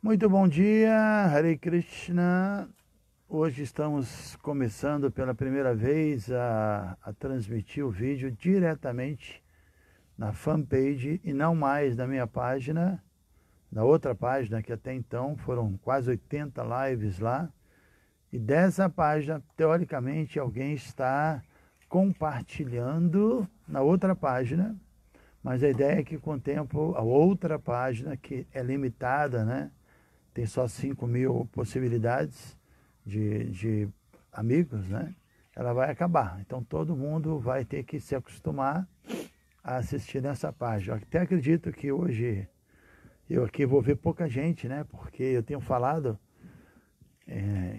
Muito bom dia, Hare Krishna. Hoje estamos começando pela primeira vez a transmitir o vídeo diretamente na fanpage e não mais na minha página, na outra página que até então foram quase 80 lives lá. E dessa página, teoricamente, alguém está compartilhando na outra página, mas a ideia é que com o tempo a outra página, que é limitada, né? Tem só 5.000 possibilidades de amigos, né? Ela vai acabar. Então todo mundo vai ter que se acostumar a assistir nessa página. Eu até acredito que hoje eu aqui vou ver pouca gente, né? Porque eu tenho falado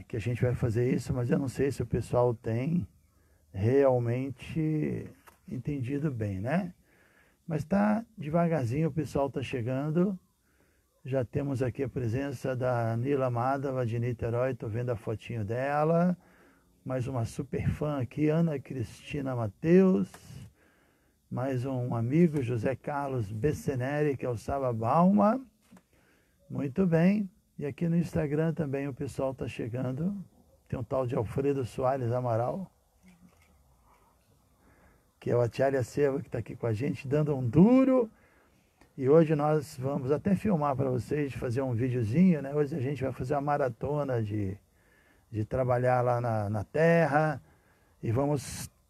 que a gente vai fazer isso, mas eu não sei se o pessoal tem realmente entendido bem, né? Mas tá devagarzinho, o pessoal tá chegando. Já temos aqui a presença da Nila Madhava de Niterói, estou vendo a fotinho dela. Mais uma super fã aqui, Ana Cristina Mateus. Mais um amigo, José Carlos Besseneri, que é o Saba Balma. Muito bem. E aqui no Instagram também o pessoal está chegando. Tem um tal de Alfredo Soares Amaral, que é o Acharya Seva, que está aqui com a gente, dando um duro. E hoje nós vamos até filmar para vocês, fazer um videozinho, né? Hoje a gente vai fazer uma maratona de trabalhar lá na terra. E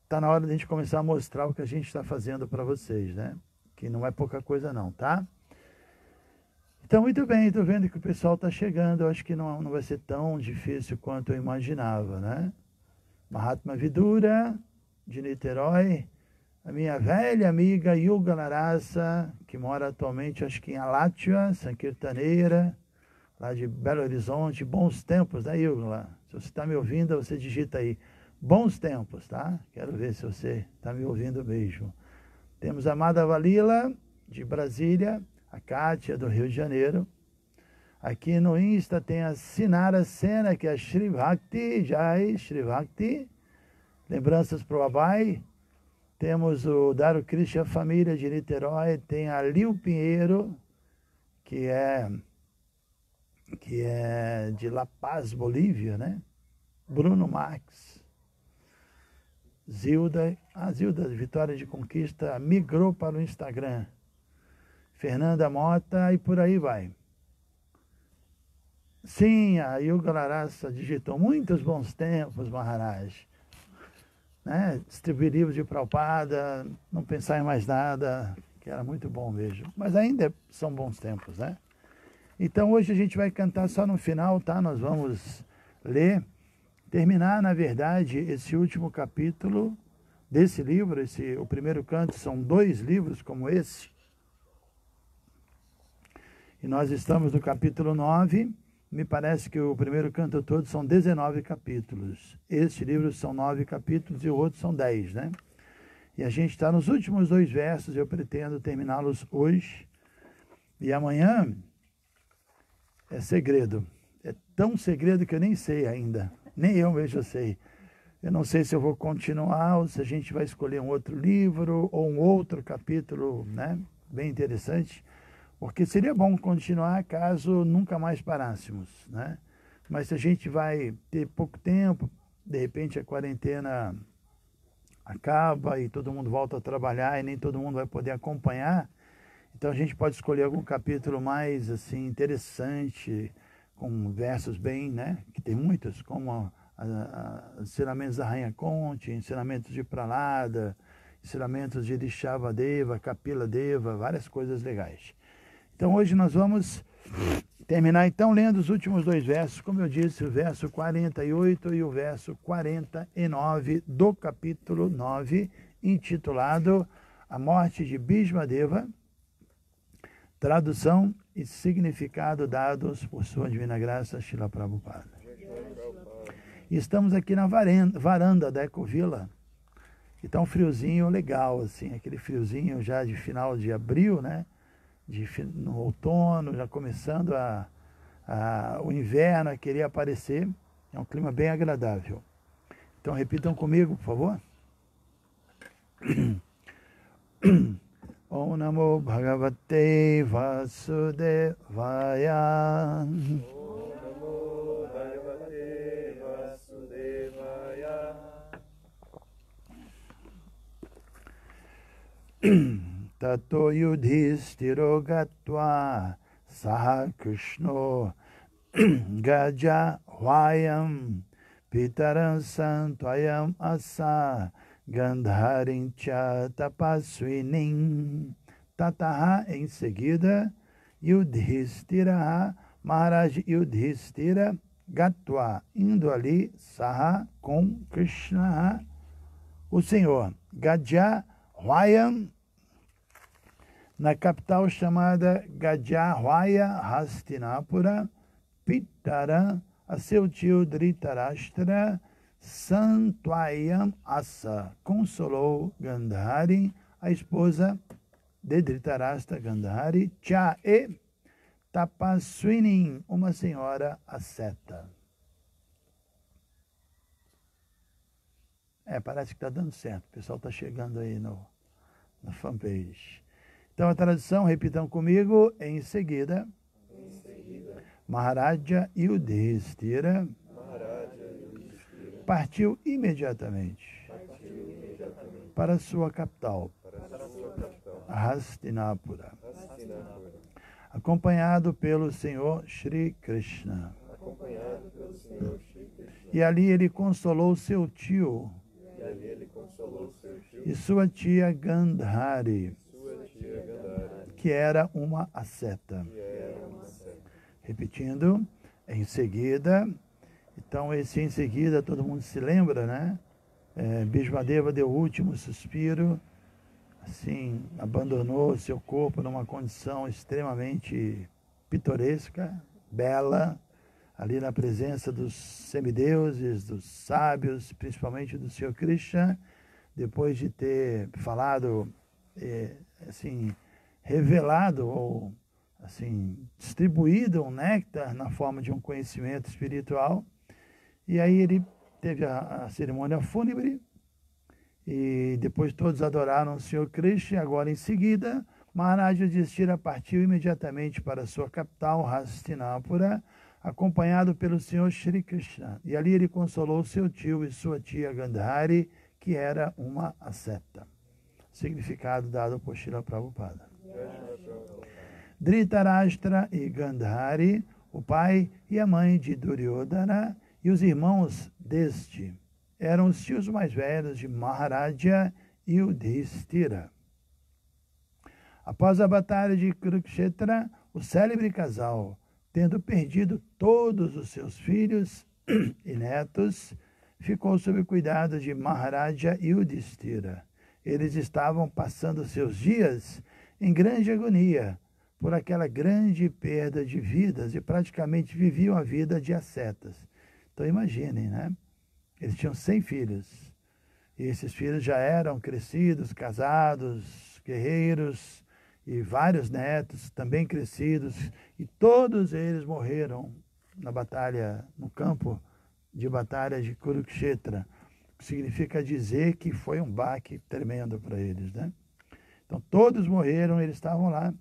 tá na hora de a gente começar a mostrar o que a gente está fazendo para vocês, né? Que não é pouca coisa não, tá? Então, muito bem, estou vendo que o pessoal está chegando. Eu acho que não vai ser tão difícil quanto eu imaginava, né? Mahatma Vidura, de Niterói. A minha velha amiga Yuga Larasa, que mora atualmente, acho que em Alátia, Sankirtaneira, lá de Belo Horizonte. Bons tempos, né, Yuga? Se você está me ouvindo, você digita aí, bons tempos, tá? Quero ver se você está me ouvindo mesmo. Temos a Madhava Lila, de Brasília, a Kátia, do Rio de Janeiro. Aqui no Insta tem a Sinara Sena, que é a Shri Bhakti, Jai Shri Bhakti. Lembranças para o Abai. Temos o Daru Krishna Família de Niterói, tem a Lil Pinheiro, que é de La Paz, Bolívia, né? Bruno Max, Zilda, a Zilda Vitória de Conquista migrou para o Instagram, Fernanda Mota e por aí vai. Sim, a Yuga Larasa digitou muitos bons tempos, Maharaj. Né? Distribuir livros de Prabhupada, não pensar em mais nada, que era muito bom mesmo. Mas ainda são bons tempos, né? Então hoje a gente vai cantar só no final, tá? Nós vamos terminar, na verdade, esse último capítulo desse livro. O primeiro canto são 2 livros como esse. E nós estamos no capítulo 9. Me parece que o primeiro canto todo são 19 capítulos. Este livro são 9 capítulos e o outro são 10, né? E a gente está nos últimos 2 versos, eu pretendo terminá-los hoje. E amanhã é segredo. É tão segredo que eu nem sei ainda. Nem eu mesmo sei. Eu não sei se eu vou continuar ou se a gente vai escolher um outro livro ou um outro capítulo, né? Bem interessante. Porque seria bom continuar caso nunca mais parássemos, né? Mas se a gente vai ter pouco tempo, de repente a quarentena acaba e todo mundo volta a trabalhar e nem todo mundo vai poder acompanhar, então a gente pode escolher algum capítulo mais assim interessante, com versos bem, né? Que tem muitos, como ensinamentos da Rainha Conte, ensinamentos de Pralada, ensinamentos de Rishabhadeva, Kapila Deva, várias coisas legais. Então hoje nós vamos terminar então lendo os últimos 2 versos, como eu disse, o verso 48 e o verso 49 do capítulo 9, intitulado A Morte de Bhismadeva, tradução e significado dados por sua divina graça, Srila Prabhupada. E estamos aqui na varanda da Ecovila, que está um friozinho legal, assim, aquele friozinho já de final de abril, né? No outono, já começando o inverno a querer aparecer. É um clima bem agradável. Então repitam comigo, por favor. Om Namo Bhagavate Vasudevaya. Om Namo Bhagavate Vasudevaya. Tato Yudhishthiro Gatva Saha Krishno Gaja Hwayam Pitaram Santvayam Asa Gandharincha Tapaswinim. Tataha, em seguida, Yudhishthira, Maharaj Yudhishthira, Gatva, indo ali, Saha, com Krishna, o Senhor. Gaja Hwayam, na capital chamada Gajahwaya Hastinapura, Pitara, a seu tio Dhritarashtra, Santvayam Asa, consolou Gandhari, a esposa de Dhritarashtra, Gandhari, Cha e Tapaswinim, uma senhora asceta. Parece que está dando certo, o pessoal está chegando aí na fanpage. Então a tradução, repitam comigo, em seguida, Maharaja Yudhishthira partiu imediatamente para sua capital, Hastinapura, acompanhado pelo Senhor Shri Krishna. E ali ele consolou seu tio e sua tia Gandhari, que era uma asceta. Repetindo, em seguida. Então, esse em seguida, todo mundo se lembra, né? Bhishmadeva deu o último suspiro, assim, abandonou seu corpo numa condição extremamente pitoresca, bela, ali na presença dos semideuses, dos sábios, principalmente do Senhor Krishna, depois de ter falado, assim, revelado ou assim, distribuído um néctar na forma de um conhecimento espiritual. E aí ele teve a cerimônia fúnebre e depois todos adoraram o Senhor Krishna. E agora, em seguida, Maharaj Yudhishthira partiu imediatamente para sua capital, Hastinapura, acompanhado pelo Senhor Shri Krishna. E ali ele consolou seu tio e sua tia Gandhari, que era uma asceta. Significado dado por Srila Prabhupada. Dhritarashtra e Gandhari, o pai e a mãe de Duryodhana, e os irmãos deste, eram os tios mais velhos de Maharaja Yudhishthira. Após a batalha de Kurukshetra, o célebre casal, tendo perdido todos os seus filhos e netos, ficou sob o cuidado de Maharaja Yudhishthira. Eles estavam passando seus dias em grande agonia por aquela grande perda de vidas e praticamente viviam a vida de ascetas. Então imaginem, né? Eles tinham 100 filhos e esses filhos já eram crescidos, casados, guerreiros e vários netos também crescidos e todos eles morreram na batalha, no campo de batalha de Kurukshetra, que significa dizer que foi um baque tremendo para eles, né? Então todos morreram, eles estavam lá.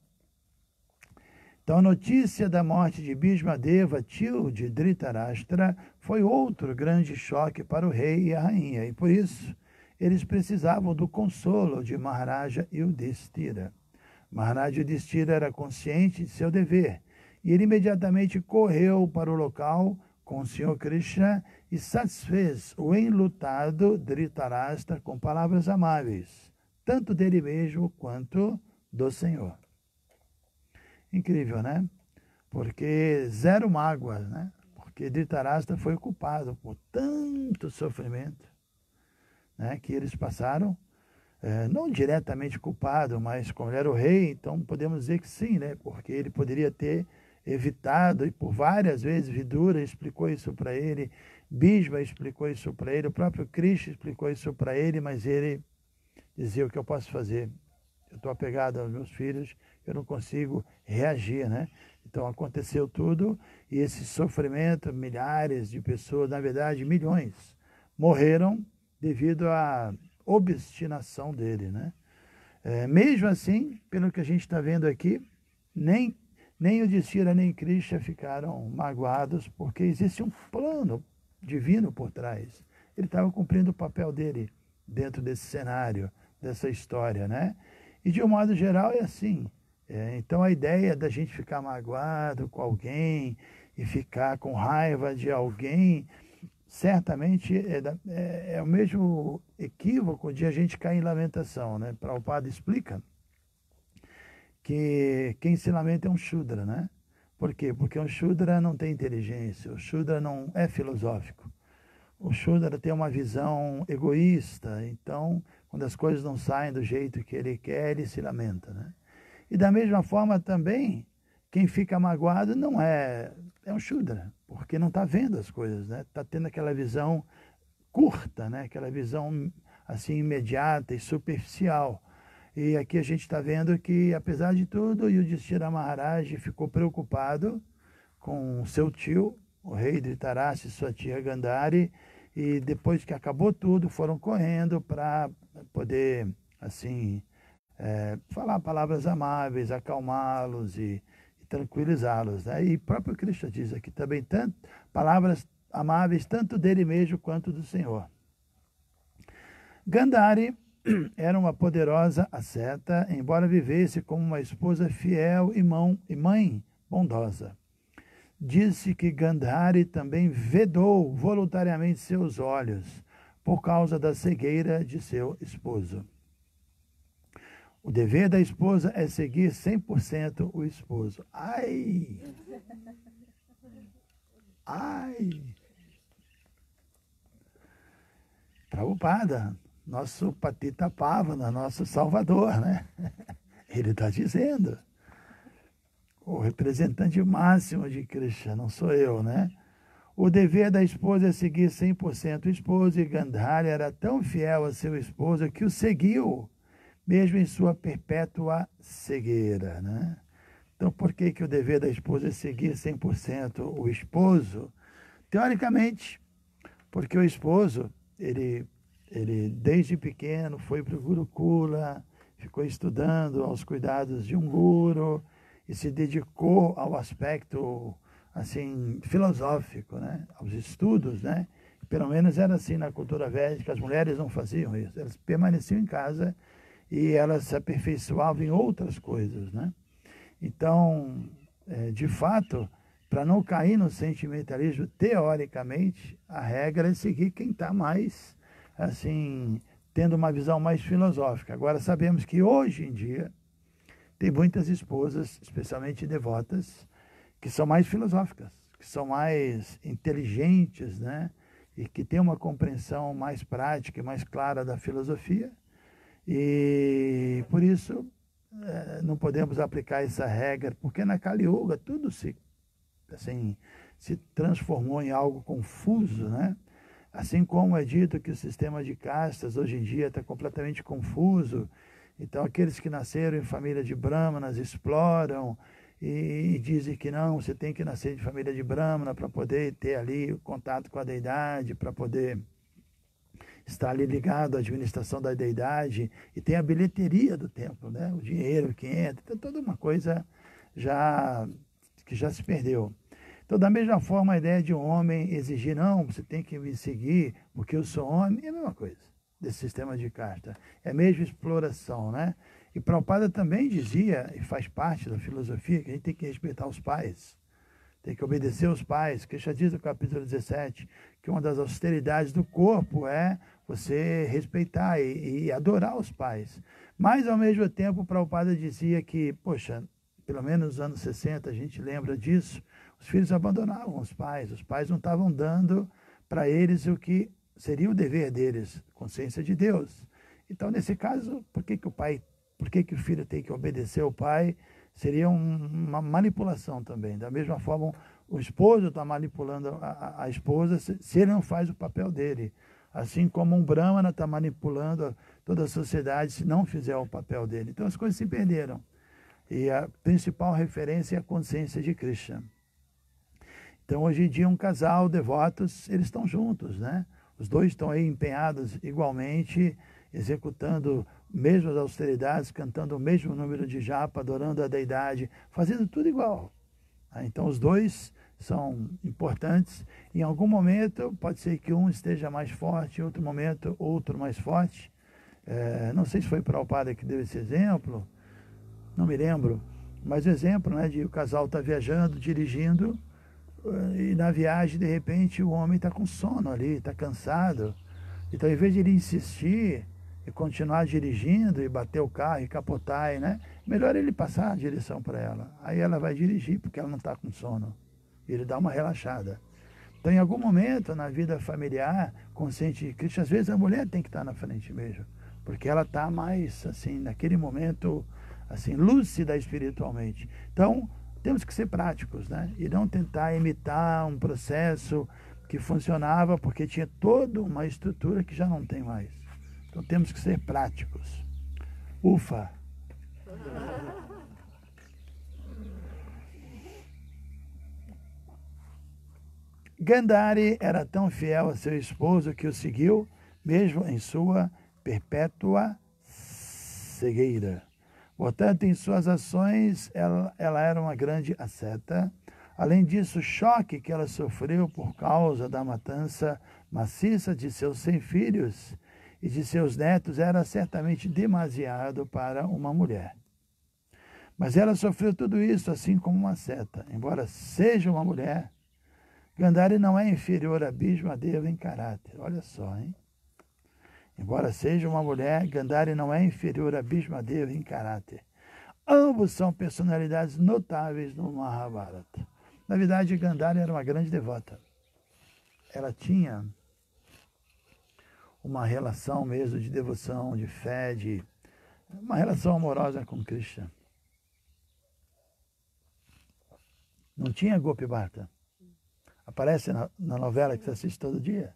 Então a notícia da morte de Bhishmadeva, tio de Dhritarashtra, foi outro grande choque para o rei e a rainha, e por isso eles precisavam do consolo de Maharaja Yudhishthira. Maharaja Yudhishthira era consciente de seu dever, e ele imediatamente correu para o local com o Senhor Krishna e satisfez o enlutado Dhritarashtra com palavras amáveis, tanto dele mesmo quanto do Senhor. Incrível, né? Porque zero mágoas, né? Porque Dhritarashtra foi culpado por tanto sofrimento, né, que eles passaram, não diretamente culpado, mas como ele era o rei, então podemos dizer que sim, né? Porque ele poderia ter evitado, e por várias vezes Vidura explicou isso para ele, Bhishma explicou isso para ele, o próprio Krishna explicou isso para ele, mas ele dizia: o que eu posso fazer? Eu estou apegado aos meus filhos, eu não consigo reagir, né? Então aconteceu tudo e esse sofrimento, milhares de pessoas, na verdade milhões, morreram devido à obstinação dele, né? Mesmo assim, pelo que a gente está vendo aqui, nem o Yudhishthira nem Krishna ficaram magoados, porque existe um plano divino por trás. Ele estava cumprindo o papel dele dentro desse cenário, dessa história, né? E de um modo geral é assim. Então a ideia da gente ficar magoado com alguém e ficar com raiva de alguém, certamente é o mesmo equívoco de a gente cair em lamentação, né? Prabhupada explica que quem se lamenta é um Shudra, né? Por quê? Porque um Shudra não tem inteligência, o Shudra não é filosófico. O Shudra tem uma visão egoísta, então, quando as coisas não saem do jeito que ele quer, ele se lamenta, né? E da mesma forma também, quem fica magoado não é um Shudra, porque não está vendo as coisas, né? Está tendo aquela visão curta, né? Aquela visão assim imediata e superficial. E aqui a gente está vendo que, apesar de tudo, Yudhishthira Maharaj ficou preocupado com seu tio, o rei Dhritarashtra e sua tia Gandhari, e depois que acabou tudo, foram correndo para poder, assim, falar palavras amáveis, acalmá-los e tranquilizá-los, né? E próprio Krishna diz aqui também palavras amáveis, tanto dele mesmo quanto do Senhor. Gandhari era uma poderosa asceta, embora vivesse como uma esposa fiel e mãe bondosa. Disse que Gandhari também vedou voluntariamente seus olhos por causa da cegueira de seu esposo. O dever da esposa é seguir 100% o esposo. Ai! Ai! Prabhupada, nosso Patita Pavana, nosso Salvador, né? Ele está dizendo, o representante máximo de Krishna, não sou eu, né? O dever da esposa é seguir 100% o esposo, e Gandhari era tão fiel a seu esposo que o seguiu, mesmo em sua perpétua cegueira, né? Então, por que o dever da esposa é seguir 100% o esposo? Teoricamente, porque o esposo, ele desde pequeno foi para o Gurukula, ficou estudando aos cuidados de um guru e se dedicou ao aspecto assim filosófico, né? Aos estudos, né? Pelo menos era assim na cultura védica, as mulheres não faziam isso, elas permaneciam em casa e elas se aperfeiçoavam em outras coisas, né? Então, de fato, para não cair no sentimentalismo, teoricamente, a regra é seguir quem está mais assim, tendo uma visão mais filosófica. Agora, sabemos que hoje em dia tem muitas esposas, especialmente devotas, que são mais filosóficas, que são mais inteligentes, né? E que têm uma compreensão mais prática e mais clara da filosofia. E por isso não podemos aplicar essa regra, porque na Kali Yuga tudo se transformou em algo confuso, né? Assim como é dito que o sistema de castas hoje em dia está completamente confuso, então aqueles que nasceram em família de brahmanas exploram e dizem que não, você tem que nascer de família de brahmana para poder ter ali o contato com a deidade, para poder estar ali ligado à administração da deidade, e tem a bilheteria do templo, né? O dinheiro que entra, então toda uma coisa que já se perdeu. Então, da mesma forma, a ideia de um homem exigir, não, você tem que me seguir porque eu sou homem, é a mesma coisa desse sistema de casta. É a mesma exploração, né? E Prabhupada também dizia, e faz parte da filosofia, que a gente tem que respeitar os pais, tem que obedecer os pais. Krishna diz no capítulo 17 que uma das austeridades do corpo é você respeitar e adorar os pais. Mas, ao mesmo tempo, Prabhupada dizia que, poxa, pelo menos nos anos 60 a gente lembra disso, os filhos abandonavam os pais não estavam dando para eles o que seria o dever deles, consciência de Deus. Então, nesse caso, por que o filho tem que obedecer ao pai? Seria uma manipulação também. Da mesma forma, o esposo está manipulando a esposa se ele não faz o papel dele. Assim como um brahmana está manipulando toda a sociedade se não fizer o papel dele. Então, as coisas se perderam. E a principal referência é a consciência de Krishna. Então, hoje em dia, um casal, devotos, eles estão juntos, né? Os dois estão aí empenhados igualmente, executando mesmas austeridades, cantando o mesmo número de japa, adorando a deidade, fazendo tudo igual. Então os dois são importantes. Em algum momento pode ser que um esteja mais forte, em outro momento outro mais forte. Não sei se foi Prabhupada que deu esse exemplo, não me lembro, mas o exemplo, né, de o casal está viajando, dirigindo, e na viagem, de repente, o homem está com sono ali, está cansado. Então, em vez de ele insistir e continuar dirigindo e bater o carro e capotar, né, melhor ele passar a direção para ela. Aí ela vai dirigir porque ela não está com sono. E ele dá uma relaxada. Então, em algum momento na vida familiar, consciente de Krishna, às vezes a mulher tem que estar na frente mesmo, porque ela está mais, assim, naquele momento, assim, lúcida espiritualmente. Então, temos que ser práticos, né? E não tentar imitar um processo que funcionava porque tinha toda uma estrutura que já não tem mais. Então, temos que ser práticos. Ufa! Gandhari era tão fiel a seu esposo que o seguiu, mesmo em sua perpétua cegueira. Portanto, em suas ações, ela era uma grande asceta. Além disso, o choque que ela sofreu por causa da matança maciça de seus 100 filhos e de seus netos era certamente demasiado para uma mulher. Mas ela sofreu tudo isso assim como uma asceta. Embora seja uma mulher, Gandhari não é inferior a Bhishmadeva em caráter. Olha só, hein? Embora seja uma mulher, Gandhari não é inferior a Bhishmadeva em caráter. Ambos são personalidades notáveis no Mahabharata. Na verdade, Gandhari era uma grande devota. Ela tinha uma relação mesmo de devoção, de fé, uma relação amorosa com Krishna. Não tinha Gopi Bharata. Aparece na novela que você assiste todo dia.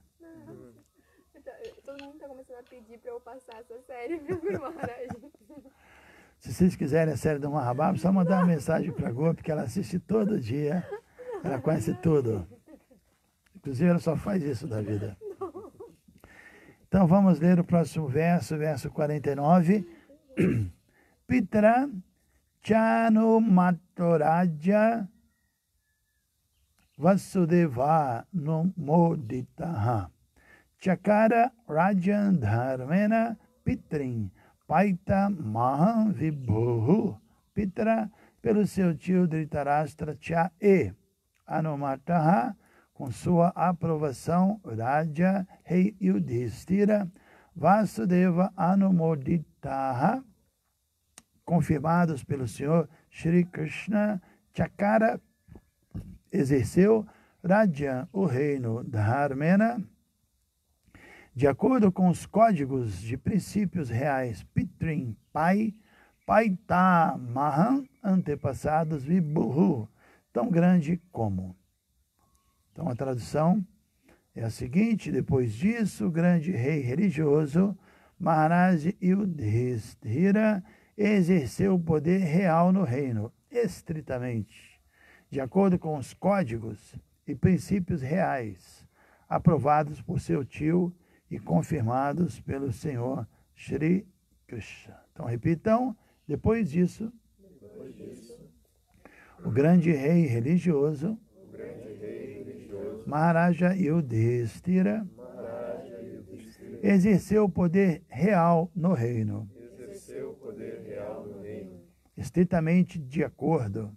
Todo mundo está começando a pedir para eu passar essa série para o Guru Maharaj. Se vocês quiserem a série do Mahabharata, só mandar uma mensagem para a Gopi, que ela assiste todo dia. Ela conhece tudo. Inclusive, ela só faz isso da vida. Então, vamos ler o próximo verso, verso 49. Pitra Chanu Matoraja Vasudeva Numoditaha Chakara Rajan Dharmena Pitrin Paita Maham Vibhuhu. Pitra, pelo seu tio Dhritarashtra Chae Anumataha, com sua aprovação, Raja, rei Yudhishthira, Vasudeva Anumoditaha, confirmados pelo Senhor Shri Krishna, Chakara exerceu Rajan, o reino Dharmena, de acordo com os códigos de princípios reais, Pitrin, pai, Paita, Maham, antepassados, Vibhuhu, tão grande como. Então a tradução é a seguinte: depois disso, o grande rei religioso, Maharaj Yudhishthira, exerceu o poder real no reino, estritamente, de acordo com os códigos e princípios reais, aprovados por seu tio e confirmados pelo Senhor Shri Krishna. Então, repitam, depois disso, o grande rei religioso, Maharaja Yudhishthira, exerceu o poder real no reino, estritamente de acordo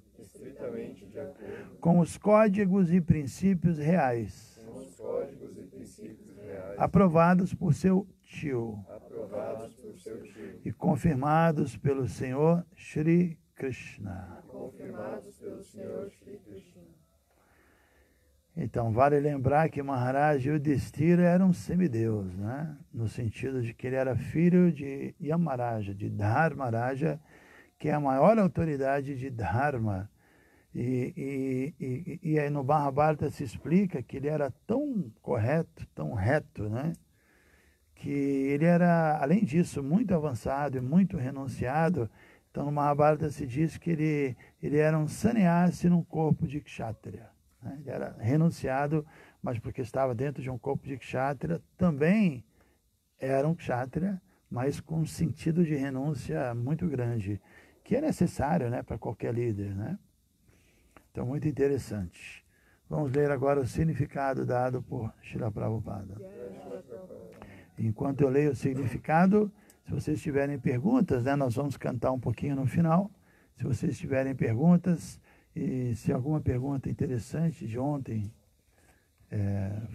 com os códigos e princípios reais, aprovados por seu tio e confirmados pelo Senhor Shri Krishna. Então, vale lembrar que Maharaj Yudhishthira era um semideus, né? No sentido de que ele era filho de Yamaraja, de Dharmaraja, que é a maior autoridade de Dharma. E aí no Mahabharata se explica que ele era tão correto, tão reto, né? Que ele era, além disso, muito avançado e muito renunciado. Então no Mahabharata se diz que ele era um sannyasi num corpo de kshatriya. Né? Ele era renunciado, mas porque estava dentro de um corpo de kshatriya, também era um kshatriya, mas com um sentido de renúncia muito grande, que é necessário, né, para qualquer líder, né? Então, muito interessante. Vamos ler agora o significado dado por Srila Prabhupada. Enquanto eu leio o significado, se vocês tiverem perguntas, né, nós vamos cantar um pouquinho no final. Se vocês tiverem perguntas, e se alguma pergunta interessante de ontem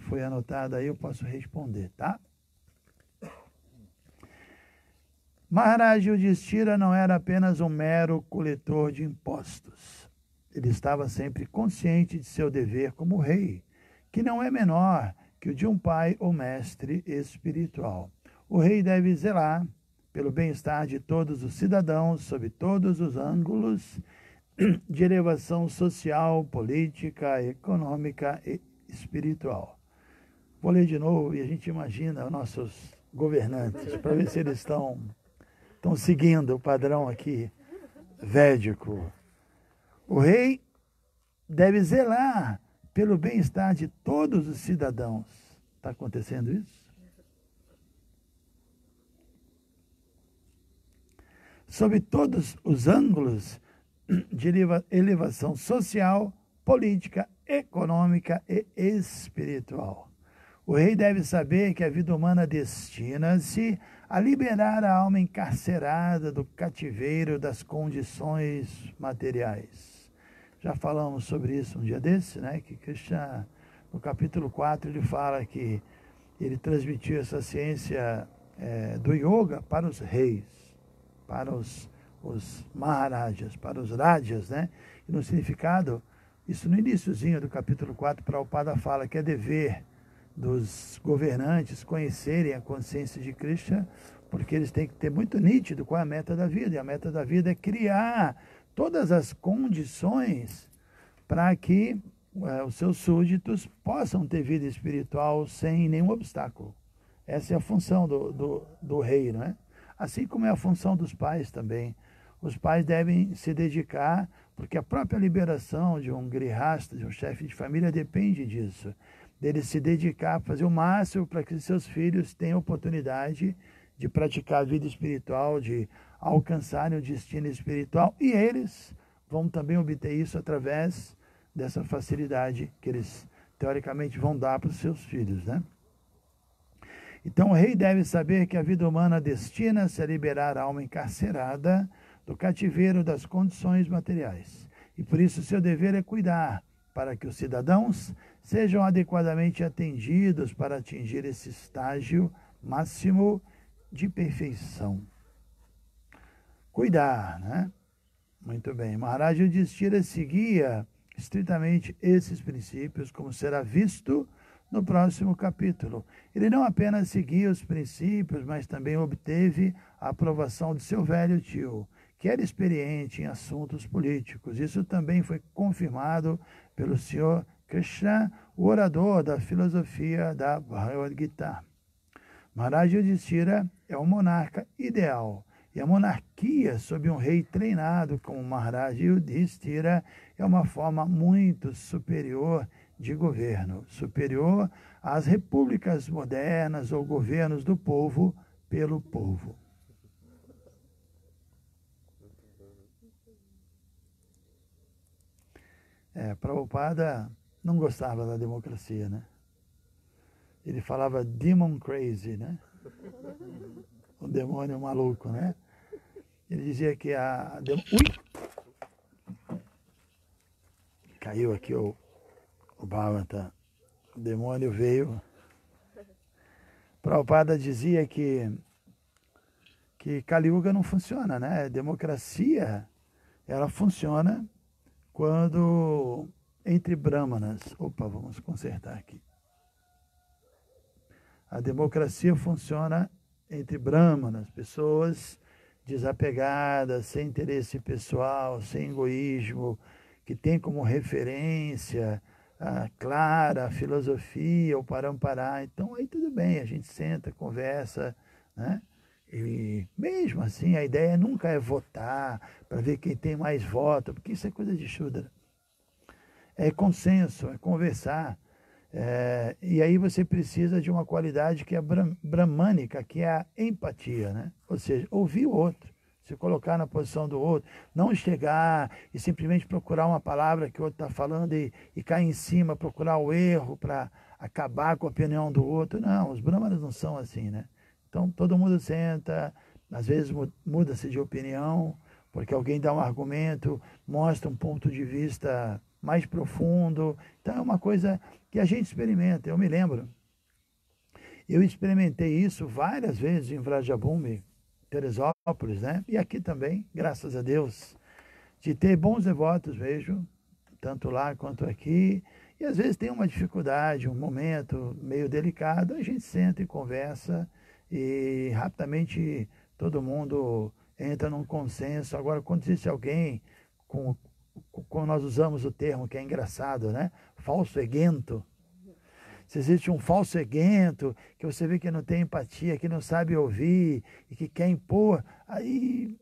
foi anotada aí, eu posso responder, tá? Maharaj Yudhishthira não era apenas um mero coletor de impostos. Ele estava sempre consciente de seu dever como rei, que não é menor que o de um pai ou mestre espiritual. O rei deve zelar pelo bem-estar de todos os cidadãos sob todos os ângulos de elevação social, política, econômica e espiritual. Vou ler de novo e a gente imagina os nossos governantes, para ver se eles estão seguindo o padrão aqui védico. O rei deve zelar pelo bem-estar de todos os cidadãos. Está acontecendo isso? Sob todos os ângulos de elevação social, política, econômica e espiritual. O rei deve saber que a vida humana destina-se a liberar a alma encarcerada do cativeiro das condições materiais. Já falamos sobre isso um dia desse, né? Que Krishna, no capítulo 4, ele fala que ele transmitiu essa ciência do yoga para os reis, para os maharajas, para os rajas, né? E no significado, isso no iniciozinho do capítulo 4, Prabhupada fala que é dever dos governantes conhecerem a consciência de Krishna, porque eles têm que ter muito nítido qual é a meta da vida. E a meta da vida é criar todas as condições para que os seus súditos possam ter vida espiritual sem nenhum obstáculo. Essa é a função do rei, não é? Assim como é a função dos pais também. Os pais devem se dedicar, porque a própria liberação de um grihasta, de um chefe de família, depende disso. Dele se dedicar a fazer o máximo para que seus filhos tenham oportunidade de praticar a vida espiritual, de alcançarem o destino espiritual, e eles vão também obter isso através dessa facilidade que eles, teoricamente, vão dar para os seus filhos, né? Então, o rei deve saber que a vida humana destina-se a liberar a alma encarcerada do cativeiro das condições materiais. E por isso, seu dever é cuidar para que os cidadãos sejam adequadamente atendidos para atingir esse estágio máximo de perfeição. Cuidar, né? Muito bem. Maharaj Yudhishthira seguia estritamente esses princípios, como será visto no próximo capítulo. Ele não apenas seguia os princípios, mas também obteve a aprovação de seu velho tio, que era experiente em assuntos políticos. Isso também foi confirmado pelo Senhor Krishna, o orador da filosofia da Bhagavad Gita. Maharaj Yudhishthira é um monarca ideal, e a monarquia sob um rei treinado como Maharaj Yudhishthira é uma forma muito superior de governo, superior às repúblicas modernas ou governos do povo pelo povo. Prabhupada não gostava da democracia, né? Ele falava demon crazy, né? O demônio maluco, né? Ele dizia que Ui! Caiu aqui o Bhavata. O demônio veio. Prabhupada dizia que Kali Yuga não funciona, né? A democracia, ela funciona quando entre brahmanas. Opa, vamos consertar aqui. A democracia funciona entre brahmanas, pessoas desapegadas, sem interesse pessoal, sem egoísmo, que tem como referência clara a filosofia, o parampará. Então, aí tudo bem, a gente senta, conversa, né? E mesmo assim, a ideia nunca é votar para ver quem tem mais voto, porque isso é coisa de Shudra. É consenso, é conversar. E aí você precisa de uma qualidade que é bramânica, que é a empatia, né? Ou seja, ouvir o outro, se colocar na posição do outro, não chegar e simplesmente procurar uma palavra que o outro está falando e cair em cima, procurar o erro para acabar com a opinião do outro. Não, os brahmanas não são assim, né? Então todo mundo senta, às vezes muda-se de opinião, porque alguém dá um argumento, mostra um ponto de vista mais profundo. Então é uma coisa que a gente experimenta. Eu me lembro, eu experimentei isso várias vezes em Vrajabhumi, Teresópolis, né? E aqui também, graças a Deus, de ter bons devotos, vejo, tanto lá quanto aqui. E às vezes tem uma dificuldade, um momento meio delicado, a gente senta e conversa e rapidamente todo mundo entra num consenso. Agora, quando existe alguém, como nós usamos o termo que é engraçado, né? Falso eguento. Se existe um falso eguento, que você vê que não tem empatia, que não sabe ouvir e que quer impor, aí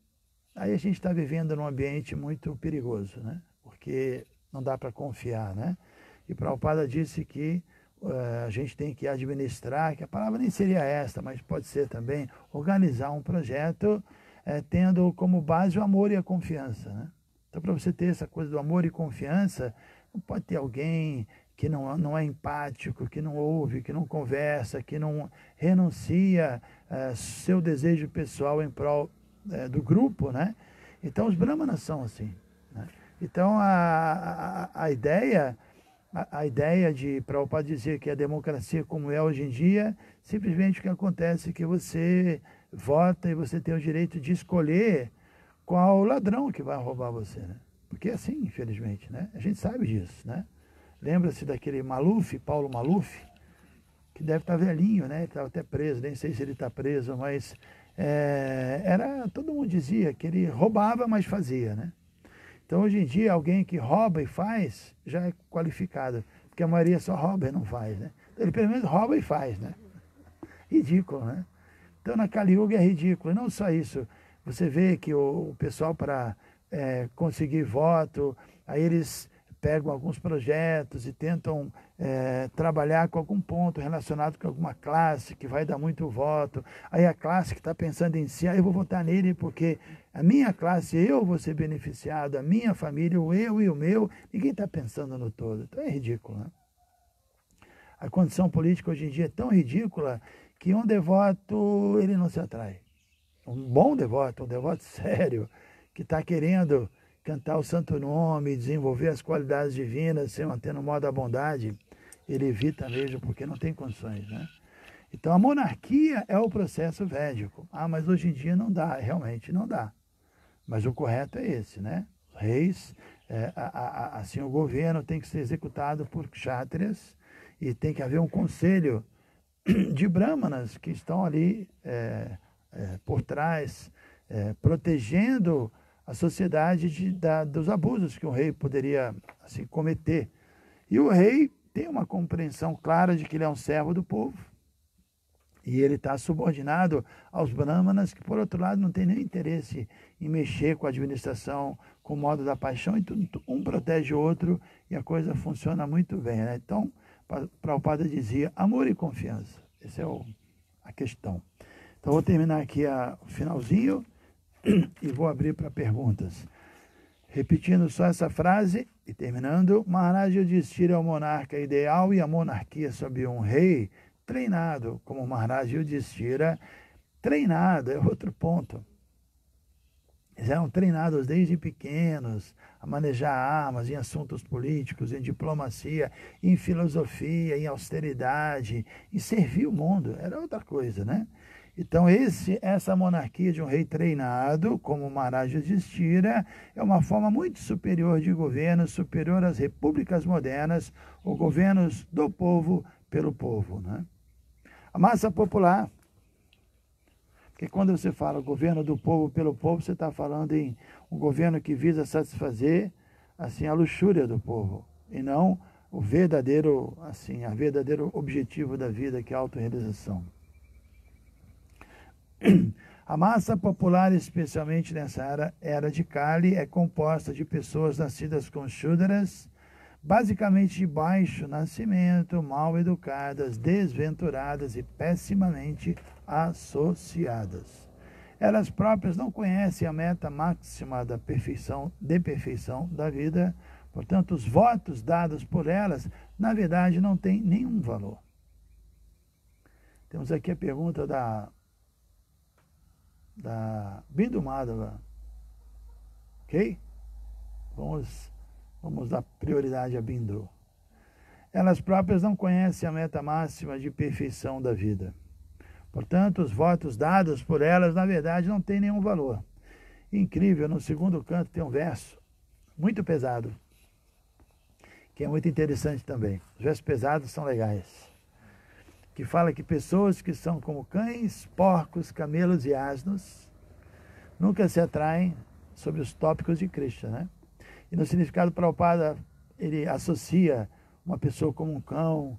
a gente está vivendo num ambiente muito perigoso, né? Porque não dá para confiar, né? E Prabhupada disse que a gente tem que administrar, que a palavra nem seria esta, mas pode ser também, organizar um projeto tendo como base o amor e a confiança, né? Então, para você ter essa coisa do amor e confiança, não pode ter alguém que não é empático, que não ouve, que não conversa, que não renuncia seu desejo pessoal em prol do grupo, né? Então, os brahmanas são assim, né? Então, a ideia de Prabhupada dizer que a democracia como é hoje em dia, simplesmente o que acontece é que você vota e você tem o direito de escolher qual ladrão que vai roubar você, né? Porque é assim, infelizmente, né? A gente sabe disso, né? Lembra-se daquele Maluf, Paulo Maluf, que deve estar velhinho, né? Ele estava até preso, nem sei se ele está preso, mas todo mundo dizia que ele roubava, mas fazia, né? Então, hoje em dia, alguém que rouba e faz já é qualificado, porque a maioria só rouba e não faz, né? Então, ele pelo menos rouba e faz, né? Ridículo, né? Então, na Kali Yuga é ridículo. E não só isso, você vê que o pessoal, para conseguir voto, aí eles pegam alguns projetos e tentam trabalhar com algum ponto relacionado com alguma classe que vai dar muito voto. Aí a classe que está pensando em si, eu vou votar nele porque a minha classe, eu vou ser beneficiado, a minha família, o eu e o meu, ninguém está pensando no todo. Então é ridículo, né? A condição política hoje em dia é tão ridícula que um devoto, ele não se atrai. Um bom devoto, um devoto sério, que está querendo cantar o santo nome, desenvolver as qualidades divinas, se mantendo no modo da bondade, ele evita mesmo porque não tem condições, né? Então a monarquia é o processo védico. Mas hoje em dia não dá, realmente não dá. Mas o correto é esse, né? Os reis, assim, o governo tem que ser executado por kshatriyas e tem que haver um conselho de brahmanas que estão ali por trás, protegendo a sociedade dos abusos que um rei poderia assim, cometer. E o rei tem uma compreensão clara de que ele é um servo do povo. E ele está subordinado aos brahmanas, que, por outro lado, não tem nem interesse em mexer com a administração, com o modo da paixão, e um protege o outro e a coisa funciona muito bem, né? Então, Prabhupada dizia amor e confiança. Essa é a questão. Então, vou terminar aqui o finalzinho e vou abrir para perguntas. Repetindo só essa frase e terminando, Maharaj Yudhishthira é o monarca ideal e a monarquia sob um rei treinado, como Maharaj Yudhishthira, treinado, é outro ponto. Eles eram treinados desde pequenos a manejar armas em assuntos políticos, em diplomacia, em filosofia, em austeridade, em servir o mundo. Era outra coisa, né? Então, essa monarquia de um rei treinado, como Maharaj Yudhishthira, é uma forma muito superior de governo, superior às repúblicas modernas, ou governos do povo pelo povo, né? A massa popular, porque quando você fala governo do povo pelo povo, você está falando em um governo que visa satisfazer assim, a luxúria do povo, e não o verdadeiro objetivo da vida, que é a autorrealização. A massa popular, especialmente nessa era de Kali, é composta de pessoas nascidas com Shudras, basicamente de baixo nascimento, mal educadas, desventuradas e pessimamente associadas. Elas próprias não conhecem a meta máxima da perfeição da vida, portanto, os votos dados por elas, na verdade, não têm nenhum valor. Temos aqui a pergunta da Bindu Madhava. Ok? Vamos dar prioridade a Bindu. Elas próprias não conhecem a meta máxima de perfeição da vida. Portanto, os votos dados por elas, na verdade, não têm nenhum valor. Incrível, no segundo canto tem um verso muito pesado, que é muito interessante também. Os versos pesados são legais. Que fala que pessoas que são como cães, porcos, camelos e asnos nunca se atraem sobre os tópicos de Krishna, né? E no significado Prabhupada, ele associa uma pessoa como um cão,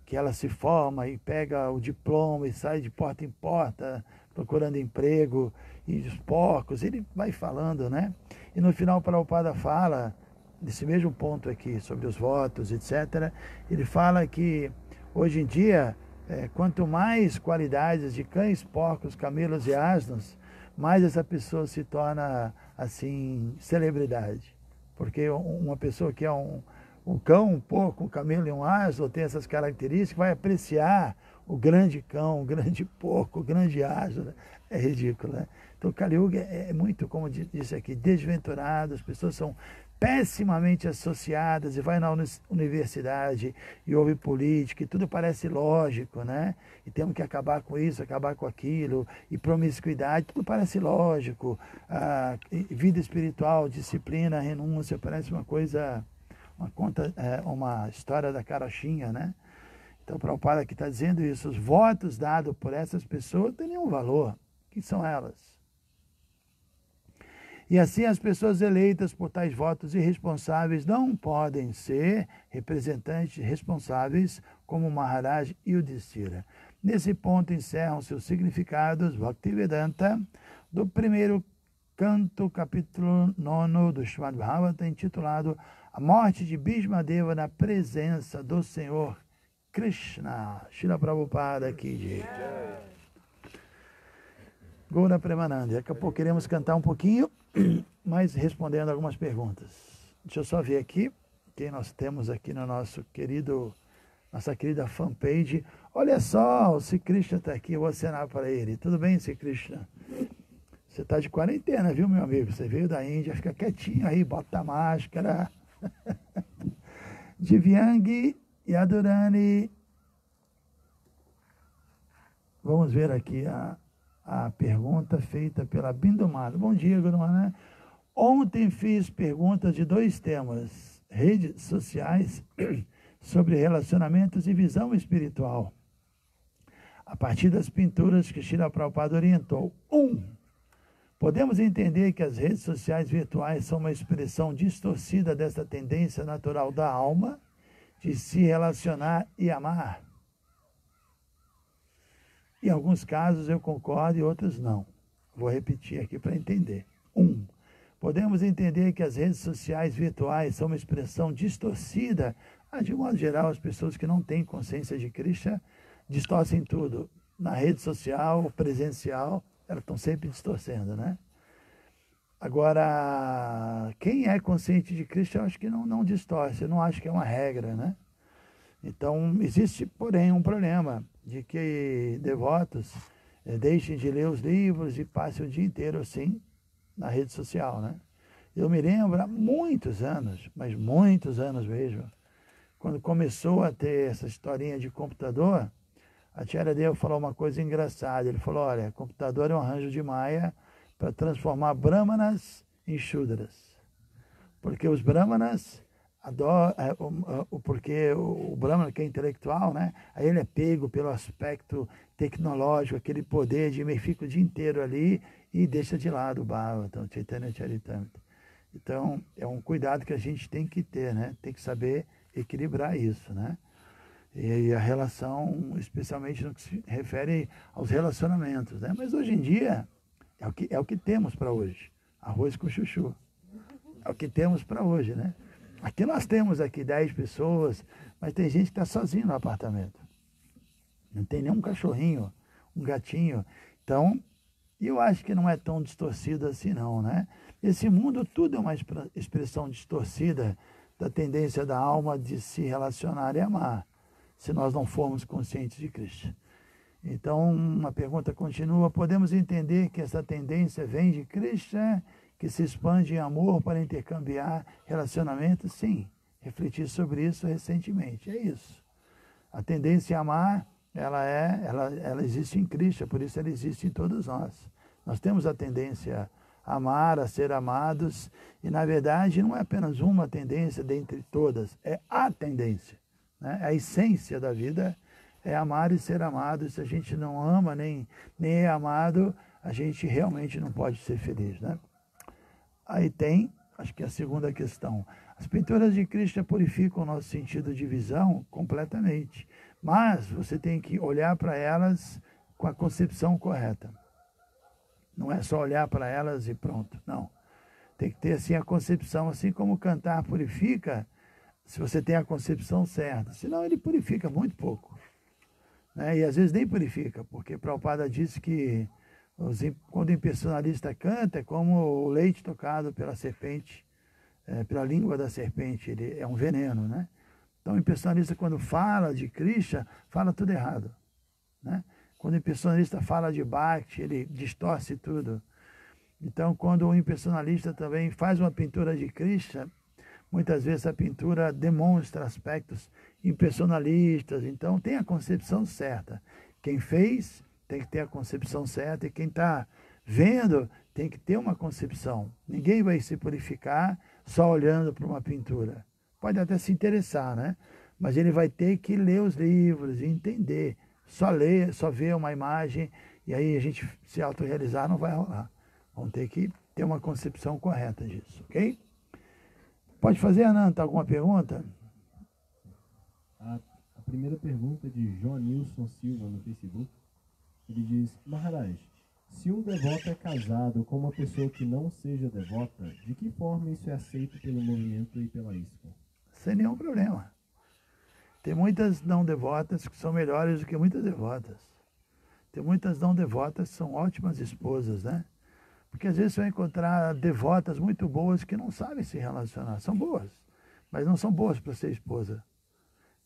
que ela se forma e pega o diploma e sai de porta em porta procurando emprego, e os porcos, ele vai falando, né? E no final Prabhupada fala, desse mesmo ponto aqui, sobre os votos, etc., ele fala que hoje em dia, quanto mais qualidades de cães, porcos, camelos e asnos, mais essa pessoa se torna, assim, celebridade. Porque uma pessoa que é um cão, um porco, um camelo e um asno, tem essas características, vai apreciar o grande cão, o grande porco, o grande asno, né? É ridículo, né? Então o Kali Yuga é muito, como disse aqui, desventurado, as pessoas são pessimamente associadas e vai na universidade e ouve política e tudo parece lógico, né? E temos que acabar com isso, acabar com aquilo, e promiscuidade, tudo parece lógico. Vida espiritual, disciplina, renúncia, parece uma coisa, uma história da carochinha, né? Então o Prabhupada aqui está dizendo isso, os votos dados por essas pessoas não têm nenhum valor. Quem são elas? E assim as pessoas eleitas por tais votos irresponsáveis não podem ser representantes responsáveis como Maharaj e Yudhishthira. Nesse ponto encerram seus significados Bhaktivedanta do primeiro canto, capítulo 9 do Srimad Bhagavatam, intitulado A Morte de Bhismadeva na Presença do Senhor Krishna. Srila Prabhupada aqui de Gaura Premananda. Daqui a pouco queremos cantar um pouquinho, mas respondendo algumas perguntas. Deixa eu só ver aqui quem nós temos aqui no nossa querida fanpage. Olha só, o Sri Krishna está aqui, eu vou acenar para ele. Tudo bem, Sri Krishna? Você está de quarentena, viu, meu amigo? Você veio da Índia, fica quietinho aí, bota a máscara. Divyang Yadurani. Vamos ver aqui a pergunta feita pela Bindu Madhava. Bom dia, Guru Maharaj. Ontem fiz perguntas de 2 temas, redes sociais sobre relacionamentos e visão espiritual, a partir das pinturas que Srila Prabhupada orientou. 1. Podemos entender que as redes sociais virtuais são uma expressão distorcida dessa tendência natural da alma de se relacionar e amar. Em alguns casos eu concordo e outros não. Vou repetir aqui para entender. 1. Podemos entender que as redes sociais virtuais são uma expressão distorcida. De modo geral, as pessoas que não têm consciência de Krishna distorcem tudo. Na rede social, presencial, elas estão sempre distorcendo, né? Agora, quem é consciente de Krishna, eu acho que não distorce. Eu não acho que é uma regra, né? Então, existe, porém, um problema de que devotos deixem de ler os livros e passem o dia inteiro assim na rede social, né? Eu me lembro há muitos anos, mas muitos anos mesmo, quando começou a ter essa historinha de computador, a Acharya Deva falou uma coisa engraçada. Ele falou, olha, computador é um arranjo de Maya para transformar brahmanas em shudras. Porque os brahmanas porque o Brahmana, que é intelectual, né? Aí ele é pego pelo aspecto tecnológico, aquele poder de fica o dia inteiro ali e deixa de lado o Bhagavatam, Chaitanya Charitamrita. Então, é um cuidado que a gente tem que ter, né? Tem que saber equilibrar isso, né? E a relação, especialmente no que se refere aos relacionamentos, né? Mas hoje em dia, é o que temos para hoje. Arroz com chuchu. É o que temos para hoje, né? Aqui nós temos aqui 10 pessoas, mas tem gente que está sozinho no apartamento. Não tem nenhum cachorrinho, um gatinho. Então, eu acho que não é tão distorcido assim não, né? Esse mundo tudo é uma expressão distorcida da tendência da alma de se relacionar e amar, se nós não formos conscientes de Cristo. Então, uma pergunta continua: podemos entender que essa tendência vem de Cristo, que se expande em amor para intercambiar relacionamentos? Sim, refleti sobre isso recentemente, é isso. A tendência a amar, ela existe em Cristo, por isso ela existe em todos nós. Nós temos a tendência a amar, a ser amados, e na verdade não é apenas uma tendência dentre todas, é a tendência, né? A essência da vida é amar e ser amado. Se a gente não ama nem é amado, a gente realmente não pode ser feliz, né? Aí tem, acho que a segunda questão. As pinturas de Cristo purificam o nosso sentido de visão completamente, mas você tem que olhar para elas com a concepção correta. Não é só olhar para elas e pronto, não. Tem que ter assim a concepção, assim como cantar purifica, se você tem a concepção certa. Senão ele purifica muito pouco, né? E às vezes nem purifica, porque Prabhupada disse que quando o impersonalista canta, é como o leite tocado pela serpente, pela língua da serpente, ele é um veneno, né? Então o impersonalista, quando fala de Krishna, fala tudo errado, né? Quando o impersonalista fala de Bhakti, ele distorce tudo. Então, quando o impersonalista também faz uma pintura de Krishna, muitas vezes a pintura demonstra aspectos impersonalistas. Então, tem a concepção certa. Quem fez tem que ter a concepção certa, e quem está vendo tem que ter uma concepção. Ninguém vai se purificar só olhando para uma pintura. Pode até se interessar, né? Mas ele vai ter que ler os livros e entender. Só ler, só ver uma imagem, e aí a gente se autorrealizar não vai rolar. Vamos ter que ter uma concepção correta disso, ok? Pode fazer, Ananta, alguma pergunta? A primeira pergunta é de Joanilson Silva no Facebook. Ele diz: Maharaj, se um devoto é casado com uma pessoa que não seja devota, de que forma isso é aceito pelo movimento e pela ISKCON? Sem nenhum problema. Tem muitas não devotas que são melhores do que muitas devotas. Tem muitas não devotas que são ótimas esposas, né? Porque às vezes você vai encontrar devotas muito boas que não sabem se relacionar. São boas, mas não são boas para ser esposa,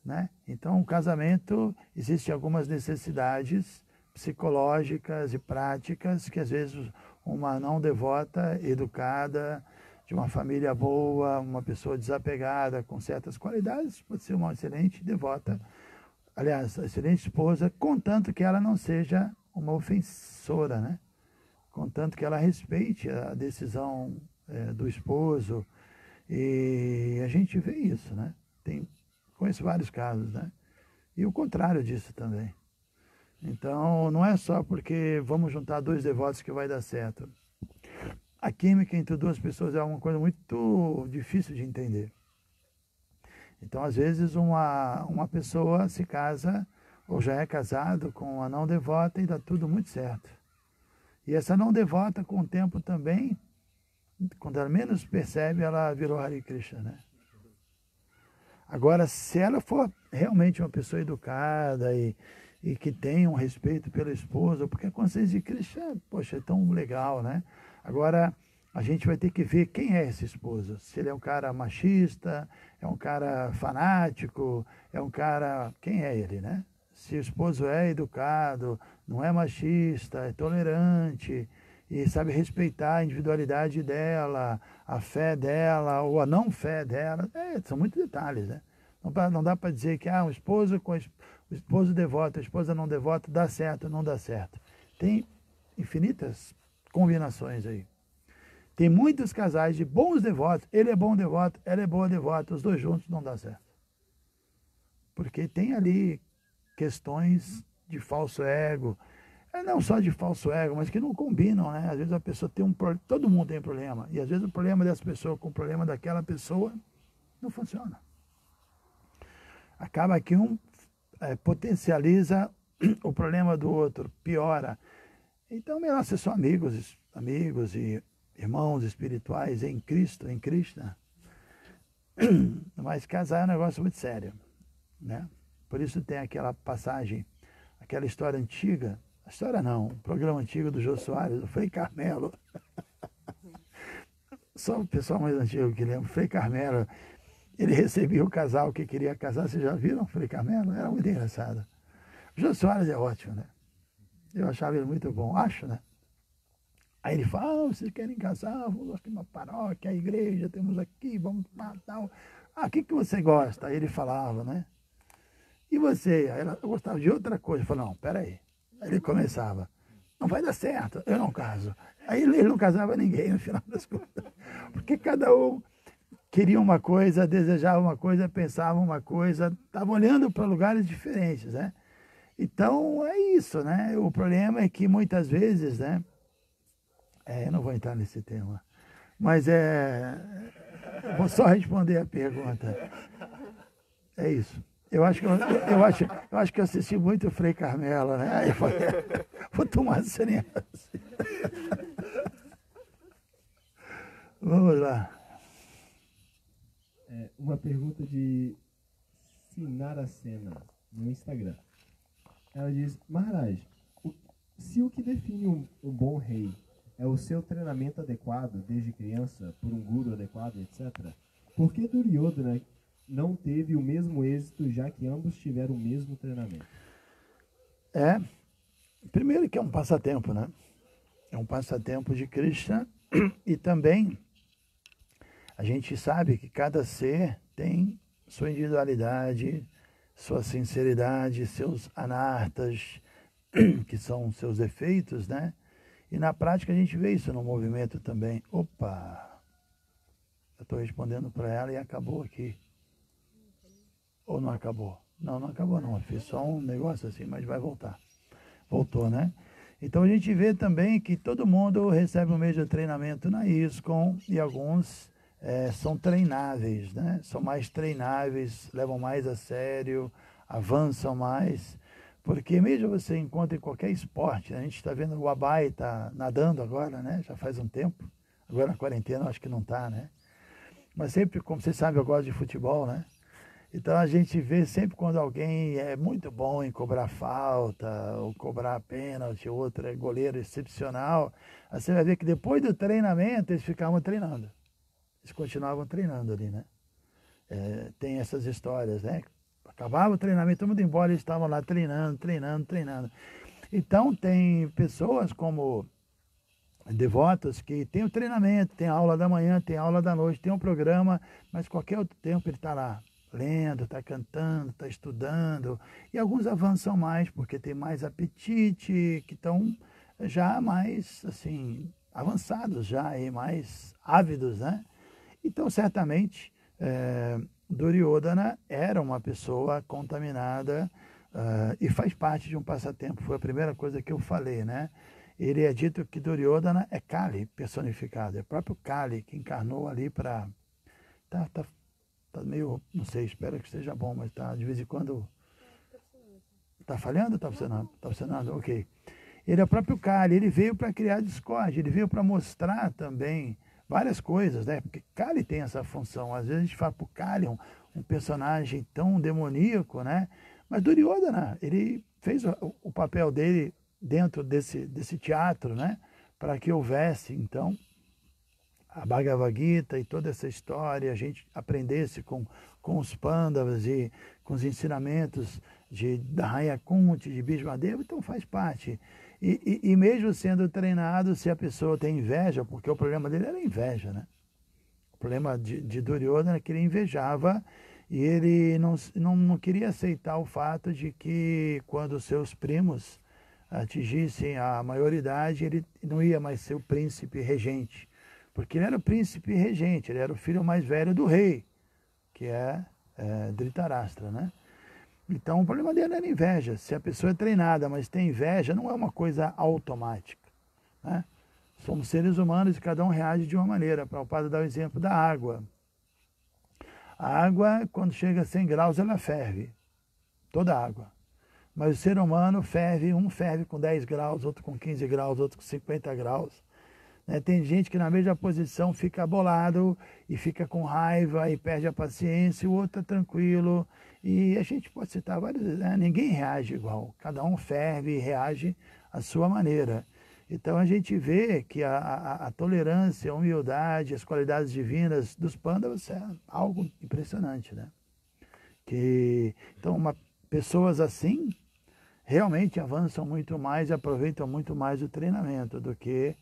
né? Então, o casamento, existem algumas necessidades psicológicas e práticas que às vezes uma não devota, educada, de uma família boa, uma pessoa desapegada, com certas qualidades, pode ser uma excelente devota, aliás, excelente esposa, contanto que ela não seja uma ofensora, né? Contanto que ela respeite a decisão do esposo. E a gente vê isso, né? Conheço vários casos, né? E o contrário disso também. Então, não é só porque vamos juntar dois devotos que vai dar certo. A química entre duas pessoas é uma coisa muito difícil de entender. Então, às vezes, uma pessoa se casa ou já é casado com uma não devota e dá tudo muito certo. E essa não devota, com o tempo também, quando ela menos percebe, ela virou Hare Krishna, né? Agora, se ela for realmente uma pessoa educada e que tem um respeito pela esposa, porque a consciência de Krishna, poxa, é tão legal, né? Agora, a gente vai ter que ver quem é esse esposo. Se ele é um cara machista, é um cara fanático, é um cara... Quem é ele, né? Se o esposo é educado, não é machista, é tolerante e sabe respeitar a individualidade dela, a fé dela ou a não fé dela, são muitos detalhes, né? Não dá para dizer que um esposo com o esposo devoto, a esposa não devota, dá certo ou não dá certo. Tem infinitas combinações aí. Tem muitos casais de bons devotos, ele é bom devoto, ela é boa devota, os dois juntos não dá certo. Porque tem ali questões de falso ego, não só de falso ego, mas que não combinam, né? Às vezes a pessoa tem todo mundo tem problema, e às vezes o problema dessa pessoa com o problema daquela pessoa não funciona. Acaba que um potencializa o problema do outro, piora. Então, melhor ser só amigos e irmãos espirituais em Cristo, em Krishna. Mas casar é um negócio muito sério, né? Por isso tem aquela passagem, aquela história antiga, história não, um programa antigo do Jô Soares, do Frei Carmelo. Só o pessoal mais antigo que lembra, o Frei Carmelo, ele recebia o casal que queria casar. Vocês já viram o Frei Carmelo? Era muito engraçado. O Jô Soares é ótimo, né? Eu achava ele muito bom, acho, né? Aí ele fala, vocês querem casar? Vamos aqui na paróquia, a igreja, temos aqui, vamos lá, tal. O que você gosta? Aí ele falava, né? E você? Aí eu gostava de outra coisa. Eu falava, não, peraí. Aí ele começava, não vai dar certo, eu não caso. Aí ele não casava ninguém no final das contas. Porque cada um queria uma coisa, desejava uma coisa, pensava uma coisa, estava olhando para lugares diferentes, né? Então é isso, né? O problema é que muitas vezes, né? Eu não vou entrar nesse tema, mas vou só responder a pergunta. É isso. Eu acho que eu assisti muito o Frei Carmelo, né? Aí eu falei, vou tomar sannyasi. Vamos lá. Uma pergunta de Sinaracena no Instagram. Ela diz, Maharaj, se o que define um bom rei é o seu treinamento adequado desde criança, por um guru adequado, etc., por que Duryodhana não teve o mesmo êxito, já que ambos tiveram o mesmo treinamento? Primeiro que é um passatempo, né? É um passatempo de Krishna e também a gente sabe que cada ser tem sua individualidade, sua sinceridade, seus anartas, que são seus efeitos, né? E na prática a gente vê isso no movimento também. Opa! Eu estou respondendo para ela e acabou aqui. Ou não acabou? Não, não acabou não. Eu fiz só um negócio assim, mas vai voltar. Voltou, né? Então a gente vê também que todo mundo recebe um mês de treinamento na ISKCON e alguns são treináveis, né? São mais treináveis, levam mais a sério, avançam mais. Porque mesmo você encontra em qualquer esporte, a gente está vendo o Abai está nadando agora, né? Já faz um tempo. Agora na quarentena eu acho que não está, né? Mas sempre, como vocês sabem, eu gosto de futebol, né? Então a gente vê sempre quando alguém é muito bom em cobrar falta, ou cobrar pênalti, outro é goleiro excepcional, aí você vai ver que depois do treinamento eles ficavam treinando. Eles continuavam treinando ali, né? Tem essas histórias, né? Acabava o treinamento, todo mundo embora, eles estavam lá treinando. Então tem pessoas como devotos que tem o treinamento, tem a aula da manhã, tem a aula da noite, tem um programa, mas qualquer outro tempo ele está lá lendo, está cantando, está estudando, e alguns avançam mais porque tem mais apetite, que estão já mais assim avançados já e mais ávidos, né? Então certamente Duryodhana era uma pessoa contaminada e faz parte de um passatempo, foi a primeira coisa que eu falei, né? Ele é dito que Duryodhana é Kali personificado, é o próprio Kali que encarnou ali para... Tá meio, não sei, espero que esteja bom, mas tá de vez em quando... Tá falhando ou tá funcionando? Tá funcionando, ok. Ele é o próprio Kali, ele veio para criar discórdia, ele veio para mostrar também várias coisas, né? Porque Kali tem essa função. Às vezes a gente fala, pô, Kali é um personagem tão demoníaco, né? Mas Duryodhana, ele fez o papel dele dentro desse teatro, né? Para que houvesse, então, a Bhagavad Gita e toda essa história, a gente aprendesse com os Pandavas e com os ensinamentos da Rainha Kunti, de Bhismadeva, então faz parte. E mesmo sendo treinado, se a pessoa tem inveja, porque o problema dele era inveja, né? O problema de Duryodhana é que ele invejava e ele não queria aceitar o fato de que quando seus primos atingissem a maioridade, ele não ia mais ser o príncipe regente. Porque ele era o príncipe regente, ele era o filho mais velho do rei, que é Dhritarashtra, né? Então o problema dele era inveja. Se a pessoa é treinada, mas tem inveja, não é uma coisa automática, né? Somos seres humanos e cada um reage de uma maneira. Prabhupada dá o exemplo da água. A água, quando chega a 100 graus, ela ferve. Toda a água. Mas o ser humano ferve, um ferve com 10 graus, outro com 15 graus, outro com 50 graus. né? Tem gente que na mesma posição fica bolado e fica com raiva e perde a paciência, e o outro está tranquilo. E a gente pode citar vários, né? Ninguém reage igual, cada um ferve e reage à sua maneira. Então a gente vê que a tolerância, a humildade, as qualidades divinas dos Pandavas é algo impressionante, né? Então, pessoas assim realmente avançam muito mais e aproveitam muito mais o treinamento do que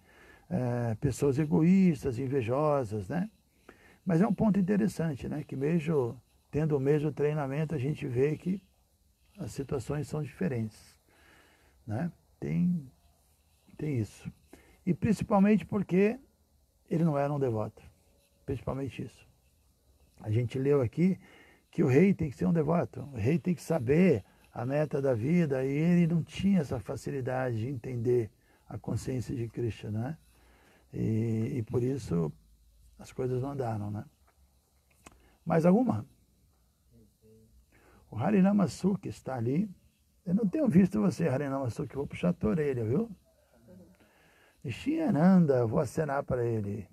pessoas egoístas, invejosas, né? Mas é um ponto interessante, né? Que mesmo tendo o mesmo treinamento, a gente vê que as situações são diferentes, né? Tem isso. E principalmente porque ele não era um devoto. Principalmente isso. A gente leu aqui que o rei tem que ser um devoto. O rei tem que saber a meta da vida, e ele não tinha essa facilidade de entender a consciência de Krishna, né? E por isso as coisas não andaram, né? Mais alguma? O Harinama Sukha está ali. Eu não tenho visto você, Harinama Sukha, vou puxar a tua orelha, viu? Nishinhananda, vou acenar para ele.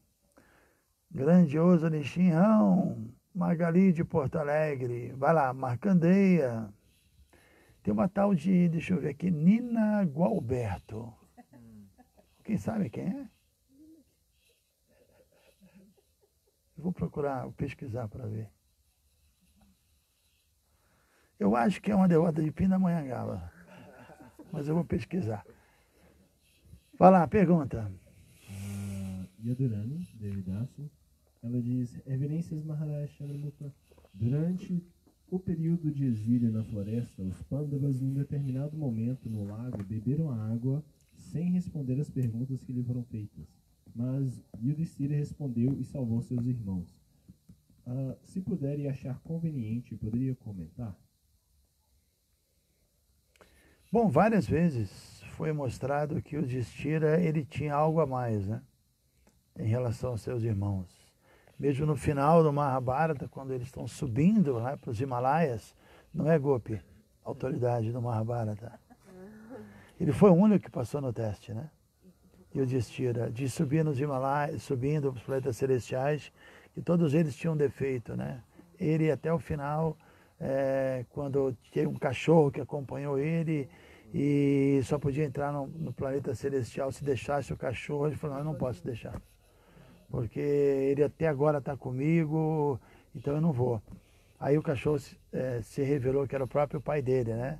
Grandioso Nishinhão, Magali de Porto Alegre, vai lá, Marcandeia. Tem uma tal de, deixa eu ver aqui, Nina Gualberto. Quem sabe quem é? Eu vou procurar, vou pesquisar para ver. Eu acho que é uma devota de Pindamonhangaba, mas eu vou pesquisar. Vai lá, pergunta. Yadurani, Devidasi, ela diz: Reverências Maharaj Chandramukha, durante o período de exílio na floresta, os Pandavas, em um determinado momento no lago, beberam a água sem responder as perguntas que lhe foram feitas. Mas Yudhishthira respondeu e salvou seus irmãos. Se puder e achar conveniente, poderia comentar? Bom, várias vezes foi mostrado que o Yudhishthira, ele tinha algo a mais, né? Em relação aos seus irmãos. Mesmo no final do Mahabharata, quando eles estão subindo lá para os Himalaias, não é Gopi, a autoridade do Mahabharata. Ele foi o único que passou no teste, né? E o Yudhishthira, de subir nos Himalaias, subindo para os planetas celestiais, que todos eles tinham defeito, né? Ele até o final, quando tinha um cachorro que acompanhou ele e só podia entrar no planeta celestial se deixasse o cachorro, ele falou: não, eu não posso deixar, porque ele até agora está comigo, então eu não vou. Aí o cachorro se revelou que era o próprio pai dele, né?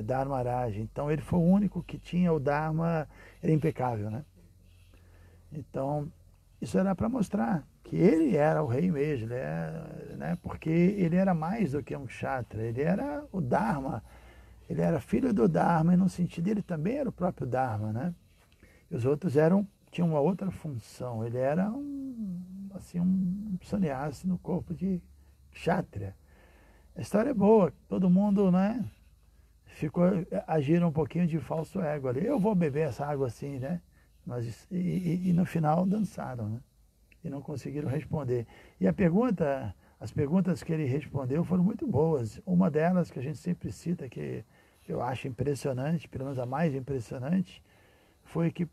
Dharmaraj. Então ele foi o único que tinha o Dharma, era impecável, né? Então isso era para mostrar que ele era o rei mesmo, né? Porque ele era mais do que um kshatriya, ele era o Dharma, ele era filho do Dharma, e no sentido ele também era o próprio Dharma, né? E os outros tinham uma outra função, ele era um sannyasi no corpo de kshatriya. A história é boa, todo mundo, né? Agiram um pouquinho de falso ego ali. Eu vou beber essa água assim, né? Mas, e no final dançaram, né? E não conseguiram responder. E as perguntas que ele respondeu foram muito boas. Uma delas, que a gente sempre cita, que eu acho impressionante, pelo menos a mais impressionante, foi que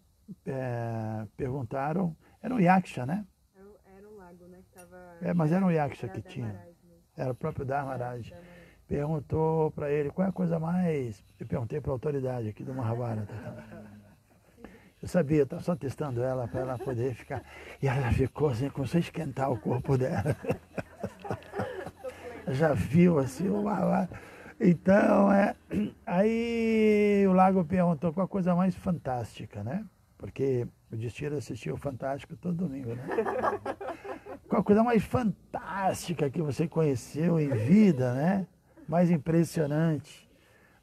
perguntaram, era um Yaksha, né? Era um lago, né? Que tava... mas era um Yaksha que tinha. Dharmaraj mesmo. Era o próprio Dharmaraj. Perguntou para ele qual é a coisa mais... Eu perguntei para a autoridade aqui do Mahabharata. Eu sabia, eu estava só testando ela para ela poder ficar... E ela ficou assim, começou a esquentar o corpo dela. Já viu assim, então, aí o Lago perguntou qual a coisa mais fantástica, né? Porque o Yudhishthira assistia o Fantástico todo domingo, né? Qual a coisa mais fantástica que você conheceu em vida, né? Mais impressionante.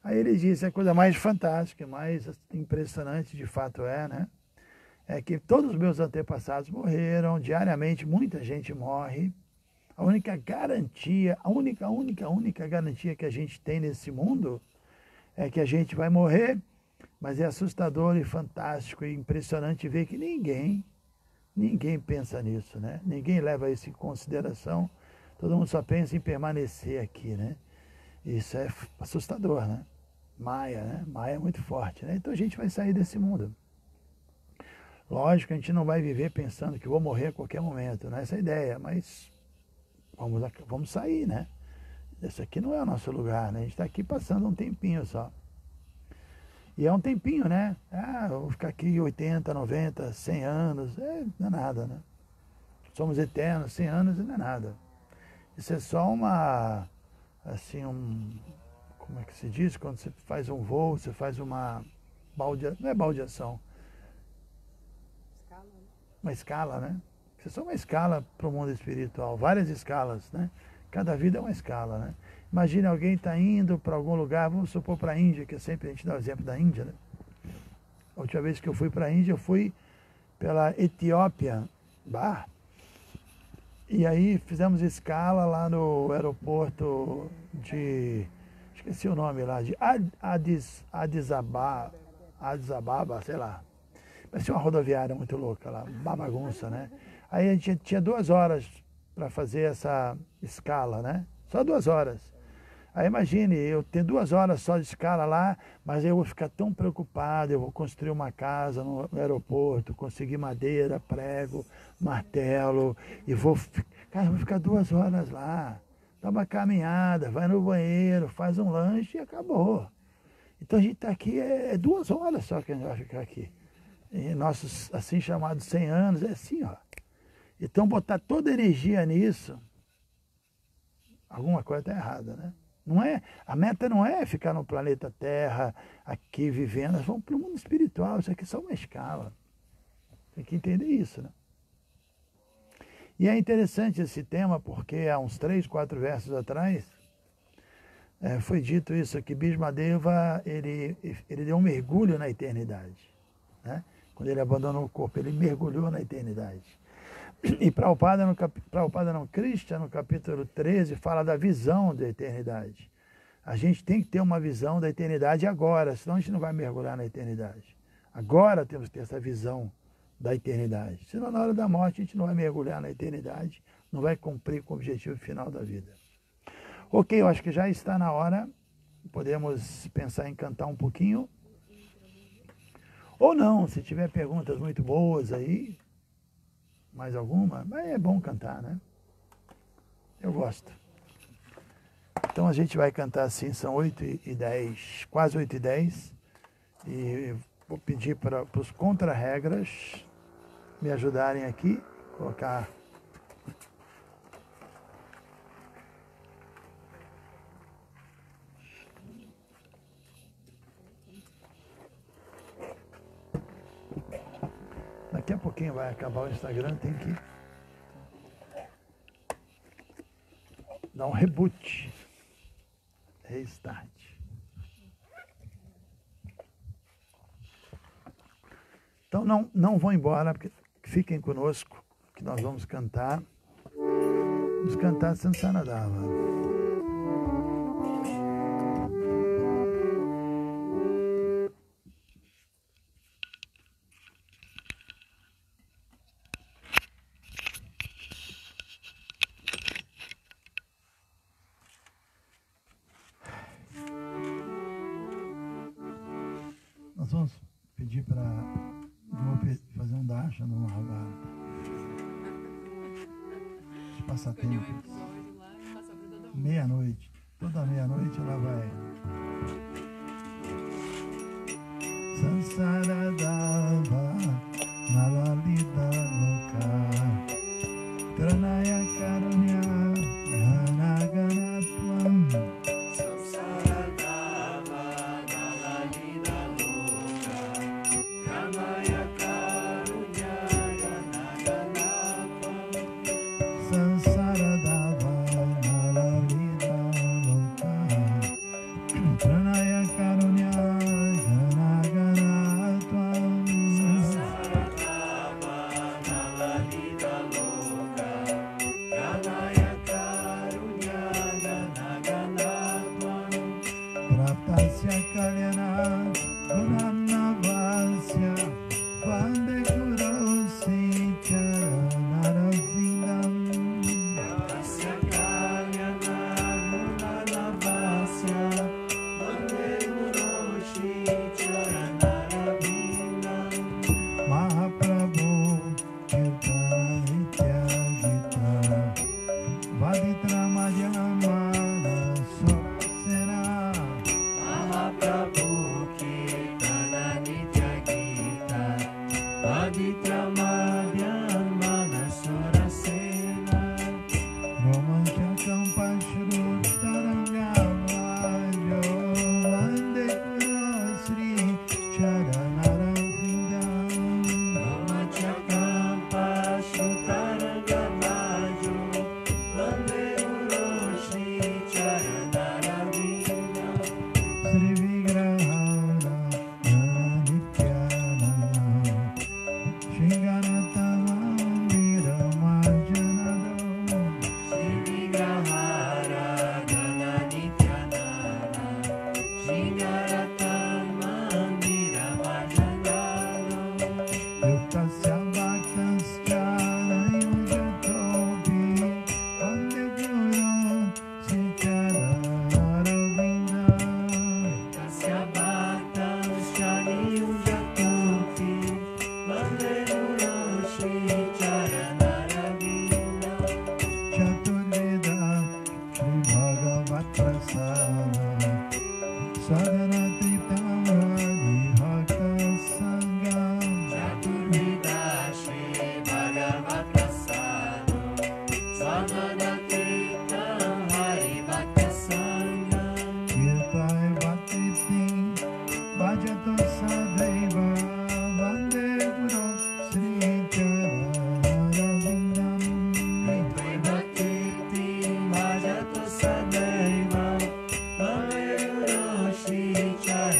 Aí ele disse, a coisa mais fantástica, mais impressionante de fato né? É que todos os meus antepassados morreram, diariamente muita gente morre. A única garantia, a única garantia que a gente tem nesse mundo é que a gente vai morrer, mas é assustador e fantástico e impressionante ver que ninguém pensa nisso, né? Ninguém leva isso em consideração. Todo mundo só pensa em permanecer aqui, né? Isso é assustador, né? Maya, né? Maya é muito forte, né? Então a gente vai sair desse mundo. Lógico, a gente não vai viver pensando que vou morrer a qualquer momento, não é essa a ideia, mas vamos sair, né? Esse aqui não é o nosso lugar, né? A gente está aqui passando um tempinho só. E é um tempinho, né? Eu vou ficar aqui 80, 90, 100 anos, não é nada, né? Somos eternos, 100 anos não é nada. Isso é só como é que se diz? Quando você faz um voo, você faz uma baldeação, não é baldeação. Escala, né? Uma escala, né? Isso é só uma escala para o mundo espiritual, várias escalas, né? Cada vida é uma escala, né? Imagine alguém está indo para algum lugar, vamos supor para a Índia, que sempre a gente dá o exemplo da Índia, né? A última vez que eu fui para a Índia, eu fui pela Etiópia, e aí fizemos escala lá no aeroporto esqueci o nome lá, de Addis Ababa, sei lá. Parecia uma rodoviária muito louca lá, uma bagunça, né? Aí a gente tinha 2 horas para fazer essa escala, né? Só 2 horas. Aí imagine, eu tenho 2 horas só de escala lá, mas eu vou ficar tão preocupado, eu vou construir uma casa no aeroporto, conseguir madeira, prego, martelo, e vou ficar 2 horas lá, dá uma caminhada, vai no banheiro, faz um lanche e acabou. Então a gente está aqui, 2 horas só que a gente vai ficar aqui. E nossos assim chamados 100 anos, é assim, ó. Então botar toda a energia nisso, alguma coisa está errada, né? A meta não é ficar no planeta Terra, aqui vivendo, nós vamos para o mundo espiritual, isso aqui é só uma escala. Tem que entender isso, né? E é interessante esse tema, porque há uns 3, 4 versos atrás, foi dito isso, que Bhismadeva, ele deu um mergulho na eternidade, né? Quando ele abandonou o corpo, ele mergulhou na eternidade. E Krishna, no capítulo 13, fala da visão da eternidade. A gente tem que ter uma visão da eternidade agora, senão a gente não vai mergulhar na eternidade. Agora temos que ter essa visão da eternidade. Senão, na hora da morte, a gente não vai mergulhar na eternidade, não vai cumprir com o objetivo final da vida. Ok, eu acho que já está na hora. Podemos pensar em cantar um pouquinho. Ou não, se tiver perguntas muito boas aí, mais alguma, mas é bom cantar, né? Eu gosto. Então a gente vai cantar assim, são 8h10, quase 8h10, e vou pedir para os contra-regras me ajudarem aqui, colocar... Daqui a pouquinho vai acabar o Instagram, tem que dar um reboot, restart. Então não vão embora, porque fiquem conosco, que nós vamos cantar. Vamos cantar Sansaradava. Nós vamos pedir para... Vou fazer um darshan no Mahabharata. Os passatempos. Meia-noite. Toda meia-noite ela vai... Sansaradava Nalalita Loka Tranaya Karunya Ganaganatvam Mahaprabhu Bhagavat Prasada Sadhana Tirtam Hari Bhakta Sangam Chaturvida Shri Bhagavat Prasada Sadhana Tirtam Hari Bhakta Sangam Kirtai Bhaktiti Bhajato Sadaiva Vande Guru Sri Charanavindam Kirtai Bhaktiti Bhajato Sadaiva Vande Guru Shri Charanavindam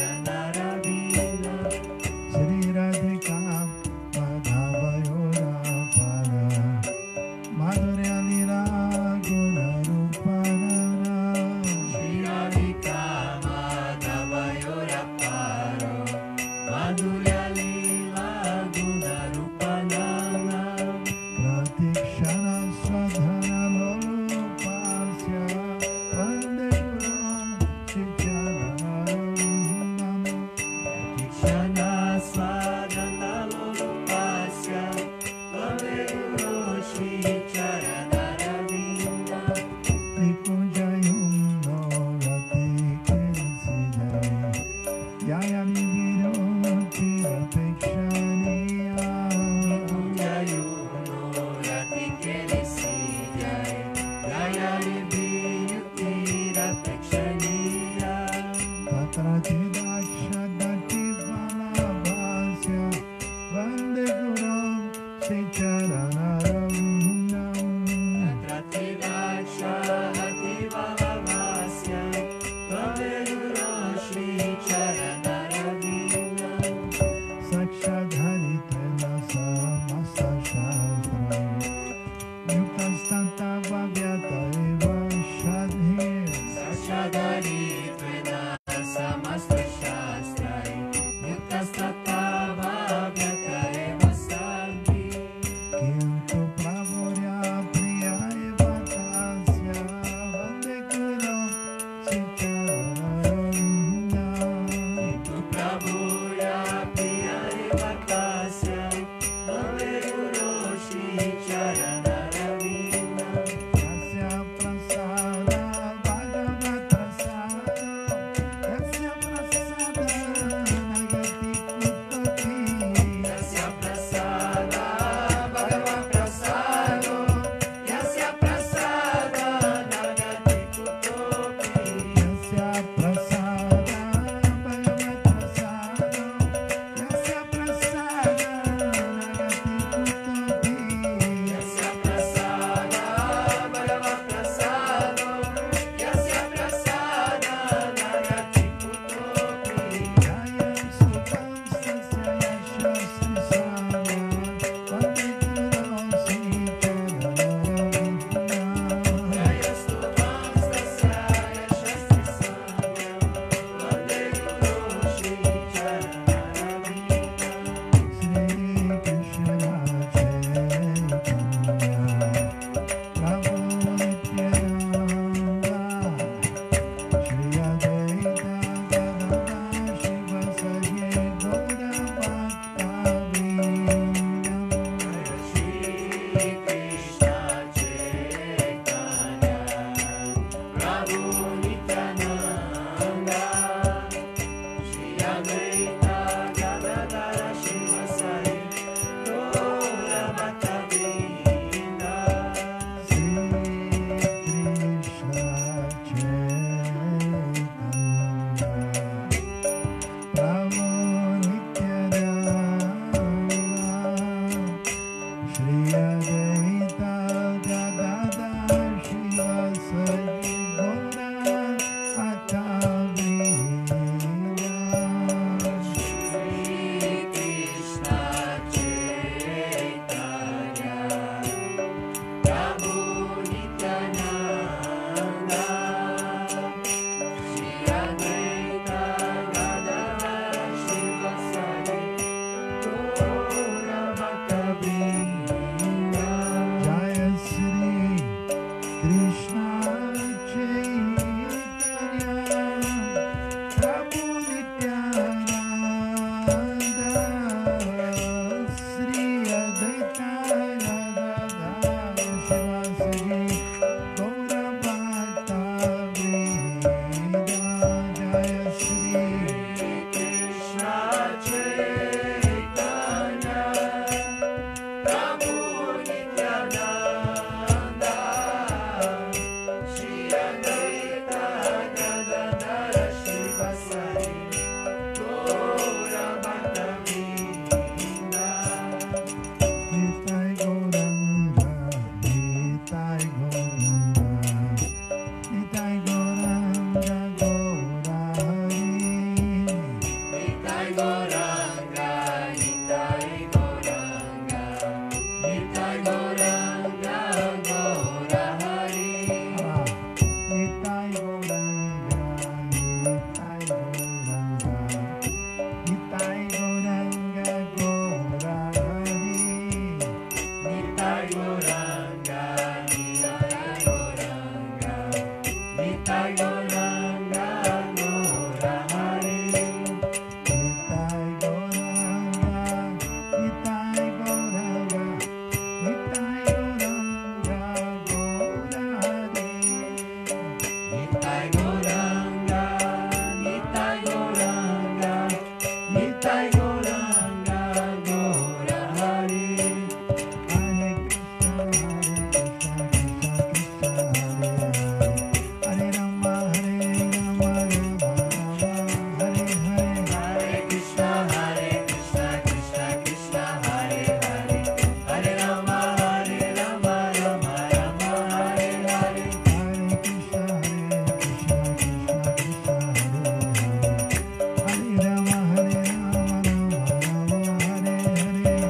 Nitai Gauranga Gaura Hari. Nitai Gauranga, Nitai Gauranga, Nitai Gauranga, Gaura Hari. Nitai Gauranga, Nitai Gauranga, Nitai Gauranga Gaura Hari. Hare Krishna, Krishna Krishna, Hare Hare Rama, Hare Rama, Rama Rama, Hare Hare.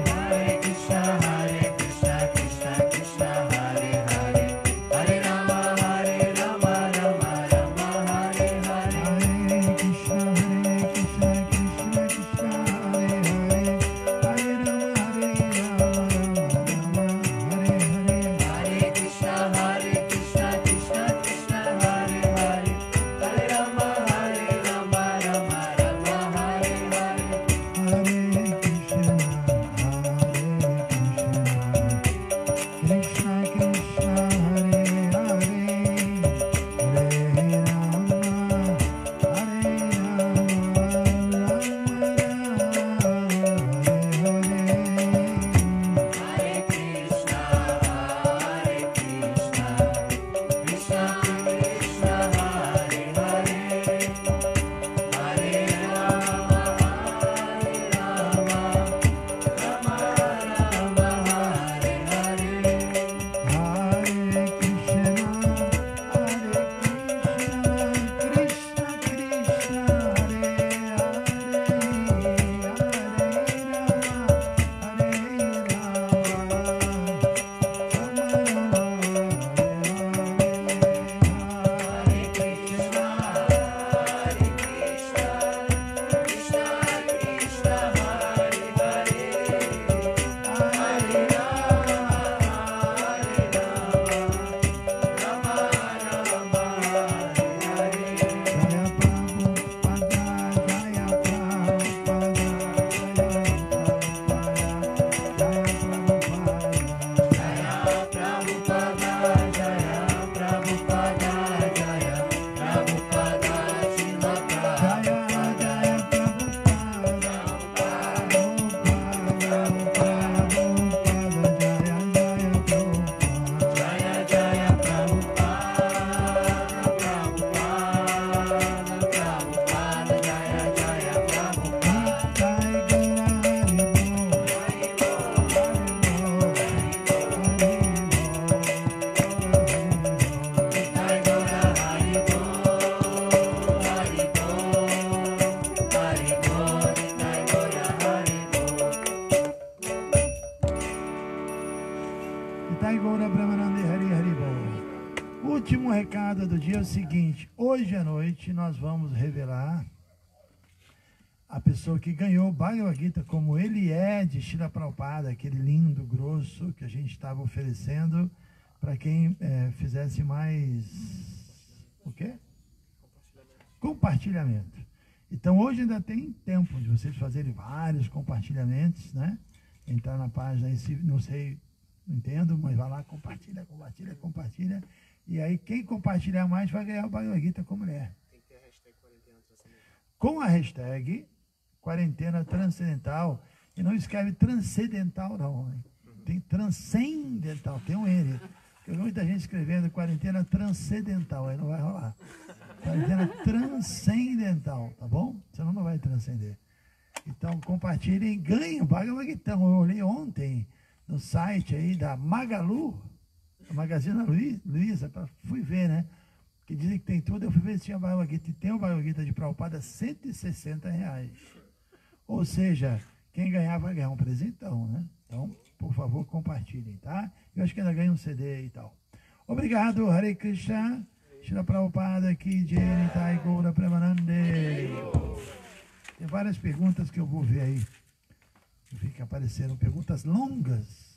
Hare Krishna, Krishna Krishna, Hare Hare. Hare Rama, Rama Rama, Hare Hare. Hare Krishna, Krishna Krishna, Hare Rama, Hare Rama, Rama Rama, Hare Hare. Hare Krishna, Krishna Krishna, Hare Hare. Hare Rama, Rama Rama, Hare Hare. Hare Krishna, Krishna Krishna, Hare Hare. Hare Rama, Rama Rama, Hare Hare. Hare Krishna, Krishna Krishna, Hare Hare. Hare Rama, Rama Rama, Hare Hare. Hare Krishna, Krishna Krishna, Hare Hare. Hare Rama, Hare Último recado do dia é o seguinte: hoje à noite nós vamos revelar a pessoa que ganhou o Bhagavad Gita como ele é de Srila Prabhupada, aquele lindo, grosso que a gente estava oferecendo para quem fizesse mais o quê? Compartilhamento. Então hoje ainda tem tempo de vocês fazerem vários compartilhamentos, né? Entrar na página aí, se não sei, não entendo, mas vai lá, compartilha, compartilha, compartilha. E aí quem compartilhar mais vai ganhar o Bhagavad Gita como mulher. Tem que ter a hashtag quarentena transcendental. Com a hashtag quarentena transcendental, e não escreve transcendental não, hein? Tem transcendental, tem um N. Tem muita gente escrevendo quarentena transcendental, aí não vai rolar. Quarentena transcendental, tá bom? Senão não vai transcender. Então compartilhem e ganhem o Bhagavad Gita. Eu olhei ontem no site aí da Magalu, a Magazine Luiza, fui ver, né? Que dizem que tem tudo, eu fui ver se tinha Bhagavad Gita. E tem o Bhagavad Gita de Prabhupada, R$160. Ou seja, quem ganhar vai ganhar um presentão, né? Então, por favor, compartilhem, tá? Eu acho que ainda ganha um CD e tal. Obrigado, Hare Krishna. Srila Prabhupada aqui, Jai Nitai Gaura Premanande. Tem várias perguntas que eu vou ver aí. Eu vi que apareceram perguntas longas.